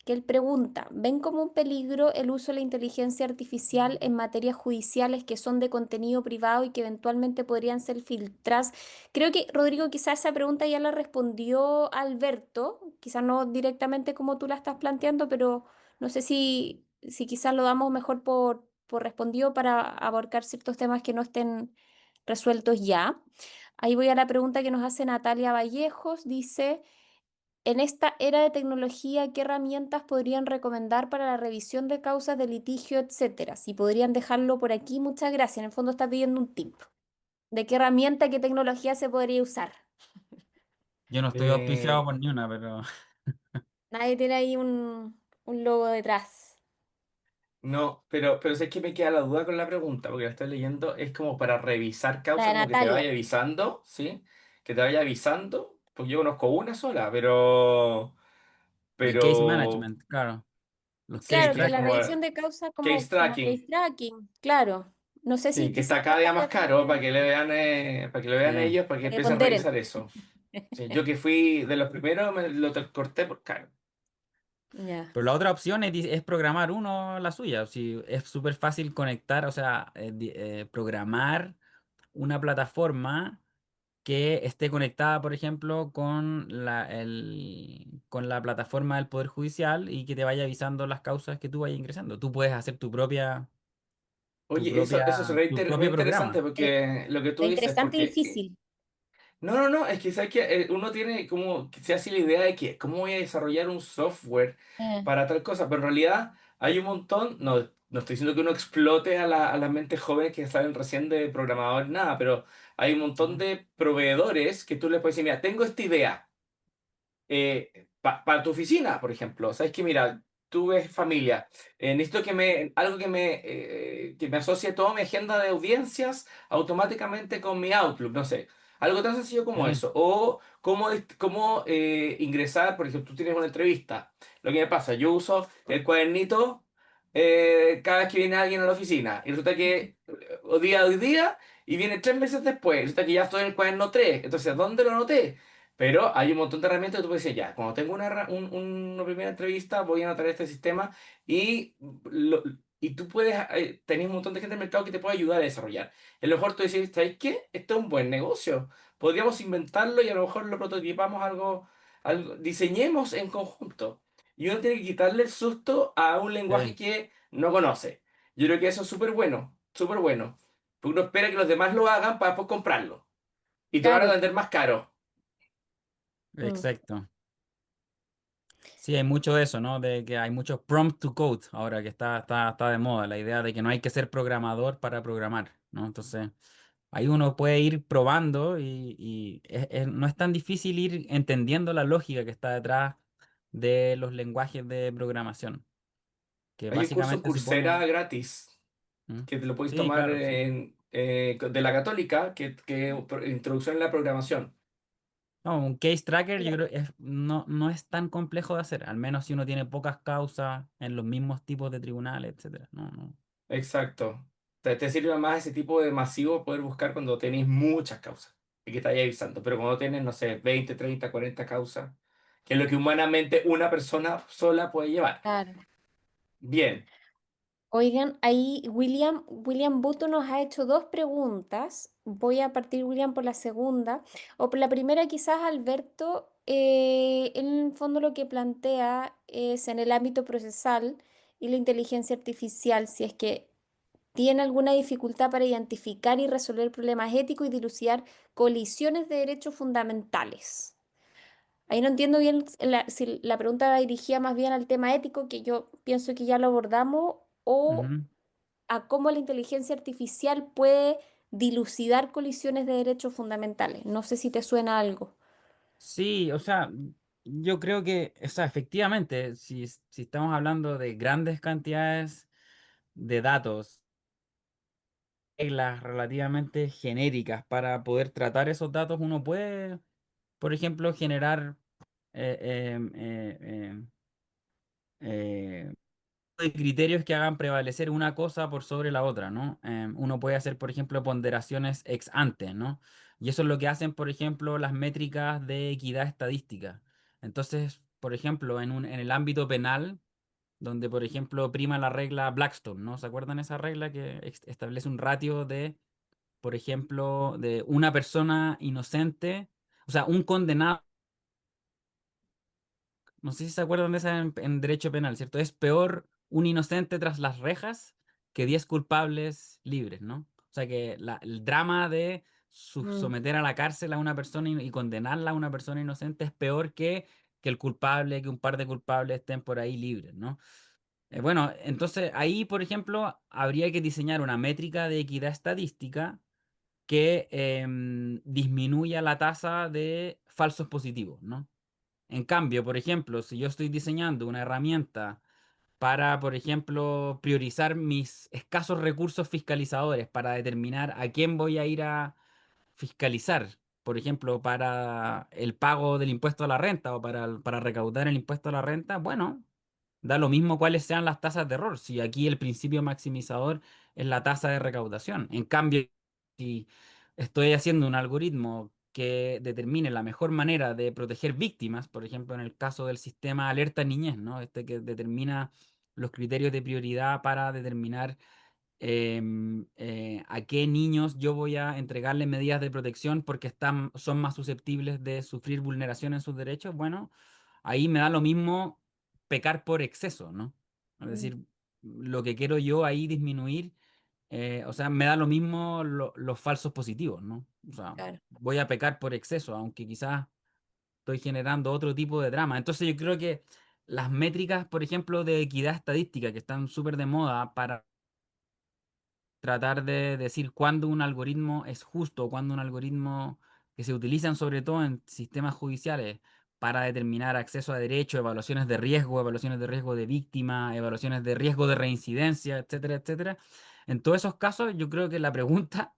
que él pregunta, ¿ven como un peligro el uso de la inteligencia artificial en materias judiciales que son de contenido privado y que eventualmente podrían ser filtradas? Creo que, Rodrigo, quizás esa pregunta ya la respondió Alberto, quizás no directamente como tú la estás planteando, pero no sé si quizás lo damos mejor por respondido para abarcar ciertos temas que no estén resueltos ya. Ahí voy a la pregunta que nos hace Natalia Vallejos. Dice, en esta era de tecnología, ¿qué herramientas podrían recomendar para la revisión de causas de litigio, etcétera? Si podrían dejarlo por aquí, muchas gracias. En el fondo está pidiendo un tip. ¿De qué herramienta, qué tecnología se podría usar? Yo no estoy auspiciado Eh, por ni una, pero Nadie tiene ahí un logo detrás. no, pero sé que me queda la duda con la pregunta, porque la estoy leyendo, es como para revisar La causa, de como que te Natalia. vaya avisando, ¿sí? Que te vaya avisando, porque yo conozco una sola, el case pero, management, claro, los case Claro, que sí, la tracking. como revisión de causa case como tracking. case tracking. Claro. No sé si Sí, que quizás está cada día más Natalia caro para que le te, vean, para que lo vean Sí. ellos, para que para que empiecen a ponderen. revisar eso. Sí, yo que fui de los primeros, me lo corté por caro. Ya. Pero la otra opción es programar uno la suya. Si es súper fácil conectar, o sea, programar una plataforma que esté conectada, por ejemplo, con la plataforma del Poder Judicial y que te vaya avisando las causas que tú vayas ingresando. Tú puedes hacer Oye, eso sería tu re propio interesante programa. porque lo que tú Está dices, interesante y porque difícil. no, es que sabes que uno tiene como que se hace la idea de que cómo voy a desarrollar un software Eh, para tal cosa, pero en realidad hay un montón, no estoy diciendo que uno explote a las mentes jóvenes que salen recién de programador, nada, pero hay un montón ¿No? de proveedores que tú les puedes decir, mira, tengo esta idea. Para tu oficina, por ejemplo, sabes que mira, tú ves familia, necesito algo que me asocie toda mi agenda de audiencias automáticamente con mi Outlook, no sé, algo tan sencillo como Sí, eso, o cómo ingresar, por ejemplo, tú tienes una entrevista, lo que me pasa, yo uso el cuadernito cada vez que viene alguien a la oficina, y resulta que hoy día, y viene 3 meses después, resulta que ya estoy en el cuaderno 3, entonces, ¿dónde lo anoté? Pero hay un montón de herramientas que tú puedes decir, ya, cuando tengo una primera entrevista, voy a anotar este sistema y, y tú puedes, tenés un montón de gente en el mercado que te puede ayudar a desarrollar. A lo mejor tú decís, ¿sabes qué? Esto es un buen negocio. Podríamos inventarlo y a lo mejor lo prototipamos algo, diseñemos en conjunto. Y uno tiene que quitarle el susto a un lenguaje sí, que no conoce. Yo creo que eso es súper bueno, súper bueno. Porque uno espera que los demás lo hagan para después comprarlo. Y te van a claro. vender más caro. Mm. exacto. Sí, hay mucho de eso, ¿no? De que hay mucho prompt to code ahora que está de moda, la idea de que no hay que ser programador para programar, ¿no? Entonces, ahí uno puede ir probando y no es tan difícil ir entendiendo la lógica que está detrás de los lenguajes de programación, que Hay un curso básicamente Coursera supone... gratis ¿Mm? que te lo puedes Sí, tomar claro, sí. de la Católica, Introducción en la Programación. No, un case tracker yo Ya. creo que no es tan complejo de hacer, al menos si uno tiene pocas causas en los mismos tipos de tribunales, etcétera. No, no. Exacto. Te sirve más ese tipo de masivo poder buscar cuando tenéis muchas causas y que estáis avisando. Pero cuando tienes, no sé, 20, 30, 40 causas, que es lo que humanamente una persona sola puede llevar. Claro. Bien. Oigan, ahí William Butto nos ha hecho dos preguntas. Voy a partir, William, por la segunda. O por la primera, quizás, Alberto, en el fondo lo que plantea es en el ámbito procesal y la inteligencia artificial, si es que tiene alguna dificultad para identificar y resolver problemas éticos y dilucidar colisiones de derechos fundamentales. Ahí no entiendo bien si la pregunta va dirigida más bien al tema ético, que yo pienso que ya lo abordamos, o Ujú. a cómo la inteligencia artificial puede dilucidar colisiones de derechos fundamentales. No sé si te suena algo. Sí, o sea, yo creo que, o sea, efectivamente, si estamos hablando de grandes cantidades de datos, reglas relativamente genéricas para poder tratar esos datos, uno puede, por ejemplo, generar eh, em, eh, de criterios que hagan prevalecer una cosa por sobre la otra, ¿no? Uno puede hacer, por ejemplo, ponderaciones ex ante, ¿no? Y eso es lo que hacen, por ejemplo, las métricas de equidad estadística. Entonces, por ejemplo, en el ámbito penal, donde, por ejemplo, prima la regla Blackstone, ¿no? ¿Se acuerdan esa regla que establece un ratio de, por ejemplo, de una persona inocente, o sea, un condenado? No sé si se acuerdan de esa en derecho penal, ¿cierto? Es peor un inocente tras las rejas que 10 culpables libres, ¿no? O sea que el drama de Mm, someter a la cárcel a una persona y condenarla a una persona inocente es peor que el culpable, que un par de culpables estén por ahí libres, ¿no? Bueno, entonces ahí, por ejemplo, habría que diseñar una métrica de equidad estadística que disminuya la tasa de falsos positivos, ¿no? En cambio, por ejemplo, si yo estoy diseñando una herramienta para, por ejemplo, priorizar mis escasos recursos fiscalizadores para determinar a quién voy a ir a fiscalizar, por ejemplo, para el pago del impuesto a la renta o para recaudar el impuesto a la renta, bueno, da lo mismo cuáles sean las tasas de error, si aquí el principio maximizador es la tasa de recaudación. En cambio, si estoy haciendo un algoritmo que determine la mejor manera de proteger víctimas, por ejemplo, en el caso del sistema Alerta Niñez, ¿no? Este que determina los criterios de prioridad para determinar a qué niños yo voy a entregarle medidas de protección porque son más susceptibles de sufrir vulneración en sus derechos, bueno, ahí me da lo mismo pecar por exceso, ¿no? Es mm, decir, lo que quiero yo ahí disminuir, o sea, me da lo mismo los falsos positivos, ¿no? O sea, claro. voy a pecar por exceso, aunque quizás estoy generando otro tipo de drama. Entonces yo creo que las métricas, por ejemplo, de equidad estadística que están súper de moda para tratar de decir cuándo un algoritmo es justo, cuándo un algoritmo que se utilizan sobre todo en sistemas judiciales para determinar acceso a derechos, evaluaciones de riesgo de víctima, evaluaciones de riesgo de reincidencia, etcétera, etcétera. En todos esos casos, yo creo que la pregunta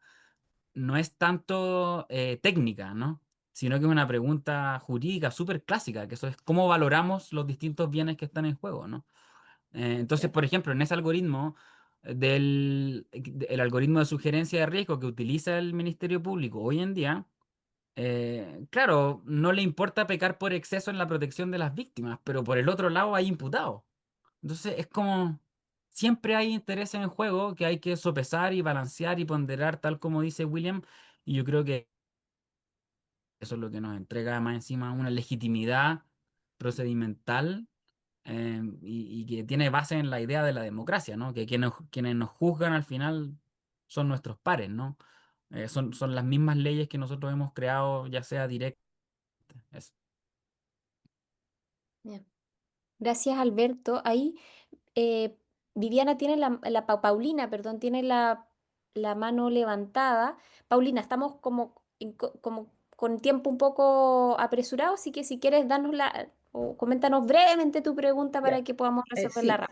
no es tanto técnica, ¿no? Sino que es una pregunta jurídica súper clásica, que eso es cómo valoramos los distintos bienes que están en juego, ¿no? Entonces, Ya. por ejemplo, en ese algoritmo el algoritmo de sugerencia de riesgo que utiliza el Ministerio Público hoy en día, claro, no le importa pecar por exceso en la protección de las víctimas, pero por el otro lado hay imputados. Entonces, es como siempre hay intereses en juego que hay que sopesar y balancear y ponderar, tal como dice William, y yo creo que eso es lo que nos entrega más encima una legitimidad procedimental y que tiene base en la idea de la democracia, ¿no? Que quienes nos juzgan al final son nuestros pares, ¿no? Son las mismas leyes que nosotros hemos creado, ya sea directa. Bien. Gracias, Alberto. Ahí eh, Viviana tiene Paulina, perdón, tiene la mano levantada. Paulina, estamos como con tiempo un poco apresurado, así que si quieres darnos o coméntanos brevemente tu pregunta Ya, para que podamos resolverla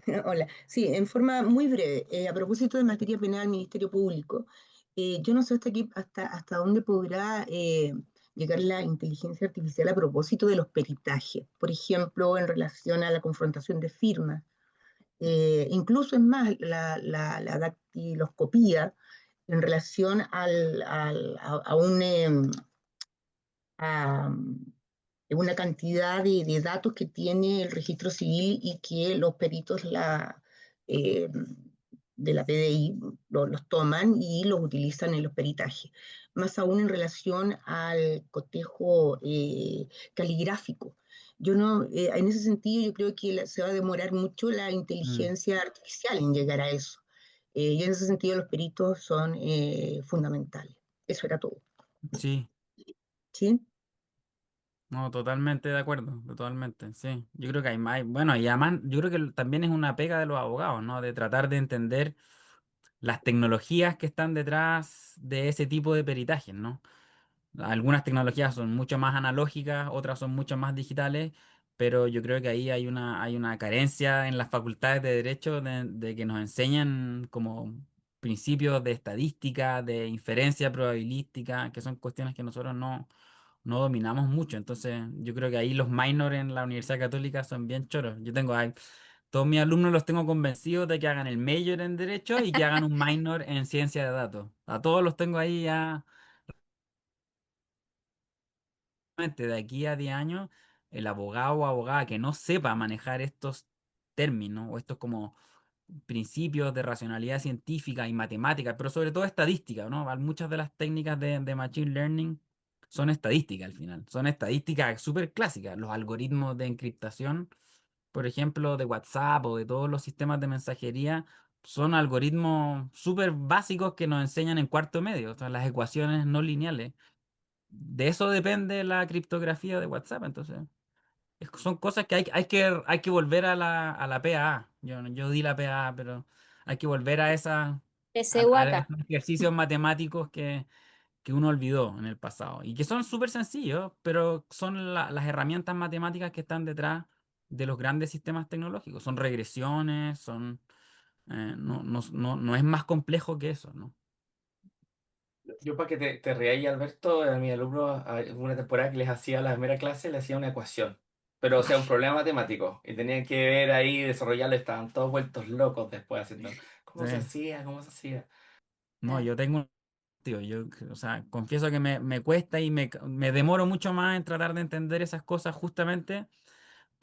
sí, rápido. hola. Sí, en forma muy breve, a propósito de materia penal, Ministerio Público, yo no sé hasta dónde podrá llegar la inteligencia artificial a propósito de los peritajes, por ejemplo, en relación a la confrontación de firmas. Incluso es más, la dactiloscopía en relación a a, una cantidad de datos que tiene el registro civil y que los peritos eh, de la PDI los toman y los utilizan en los peritajes. Más aún en relación al cotejo caligráfico. Yo no, en ese sentido, yo creo que se va a demorar mucho la Mm, inteligencia artificial en llegar a eso. Y en ese sentido, los peritos son fundamentales. Eso era todo. sí, ¿Sí? no, totalmente de acuerdo, totalmente, sí. Yo creo que hay más, bueno, y además yo creo que también es una pega de los abogados, ¿no? De tratar de entender las tecnologías que están detrás de ese tipo de peritajes, ¿no? Algunas tecnologías son mucho más analógicas, otras son mucho más digitales, pero yo creo que ahí hay una carencia en las facultades de derecho de que nos enseñan como principios de estadística, de inferencia probabilística, que son cuestiones que nosotros no dominamos mucho. Entonces, yo creo que ahí los minor en la Universidad Católica son bien choros. Yo tengo ahí, todos mis alumnos los tengo convencidos de que hagan el major en derecho y que hagan un minor en ciencia de datos. A todos los tengo ahí ya de aquí a 10 años, el abogado o abogada que no sepa manejar estos términos o estos como principios de racionalidad científica y matemática, pero sobre todo estadística, ¿no? Muchas de las técnicas de Machine Learning son estadísticas al final, son estadísticas súper clásicas. Los algoritmos de encriptación, por ejemplo, de WhatsApp o de todos los sistemas de mensajería, son algoritmos súper básicos que nos enseñan en cuarto medio, o sea, las ecuaciones no lineales. De eso depende la criptografía de WhatsApp, entonces. Son cosas que hay que volver a a la PAA. Yo di la PAA, pero hay que volver a TCU a acá. esos ejercicios matemáticos que uno olvidó en el pasado. Y que son súper sencillos, pero son las herramientas matemáticas que están detrás de los grandes sistemas tecnológicos. Son regresiones, no es más complejo que eso, ¿no? Yo para que te reáis, Alberto, a mis alumnos, una temporada que les hacía la primera clase, les hacía una ecuación. Pero, o sea, un problema matemático. Y tenían que ver ahí, desarrollarlo, estaban todos vueltos locos después haciendo. Sí. ¿Cómo se hacía? ¿Cómo se hacía? No, yo tengo, tío, o sea, confieso que me cuesta y me demoro mucho más en tratar de entender esas cosas justamente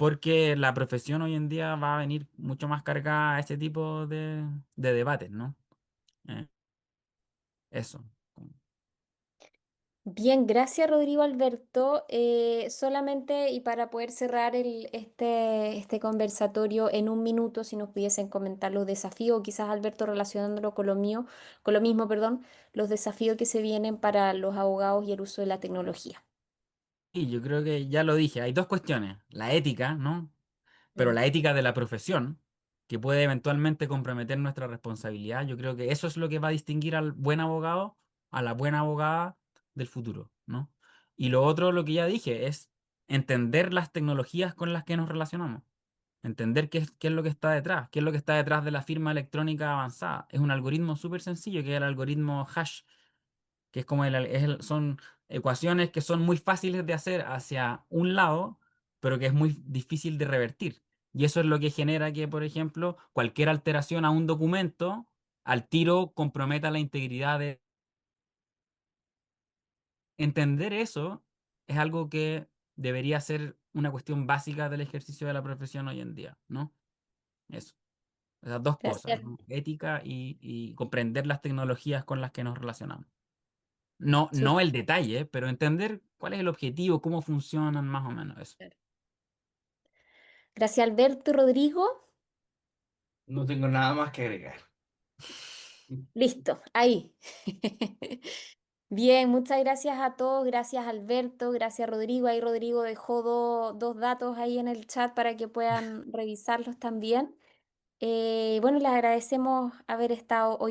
porque la profesión hoy en día va a venir mucho más cargada a ese tipo de debates, ¿no? Eh, eso. Bien, gracias Rodrigo Alberto. Solamente y para poder cerrar este conversatorio en un minuto, si nos pudiesen comentar los desafíos, quizás Alberto relacionándolo con lo mío, con lo mismo, perdón, los desafíos que se vienen para los abogados y el uso de la tecnología. Y yo creo que ya lo dije, hay dos cuestiones, la ética, ¿no? Pero Mm. la ética de la profesión, que puede eventualmente comprometer nuestra responsabilidad, yo creo que eso es lo que va a distinguir al buen abogado, a la buena abogada del futuro, ¿no? Y lo otro, lo que ya dije, es entender las tecnologías con las que nos relacionamos, entender qué es lo que está detrás, qué es lo que está detrás de la firma electrónica avanzada. Es un algoritmo súper sencillo, que es el algoritmo hash, que es como son ecuaciones que son muy fáciles de hacer hacia un lado, pero que es muy difícil de revertir. Y eso es lo que genera que, por ejemplo, cualquier alteración a un documento al tiro comprometa la integridad de... Entender eso es algo que debería ser una cuestión básica del ejercicio de la profesión hoy en día, ¿no? Eso. Esas dos cosas, Gracias. ¿no? Ética y comprender las tecnologías con las que nos relacionamos. No Súper. el detalle, pero entender cuál es el objetivo, cómo funcionan más o menos eso. Gracias Alberto y Rodrigo. No tengo nada más que agregar. Listo, ahí. Bien, muchas gracias a todos, gracias Alberto, gracias Rodrigo. Ahí Rodrigo dejó dos datos ahí en el chat para que puedan revisarlos también. Bueno, les agradecemos haber estado hoy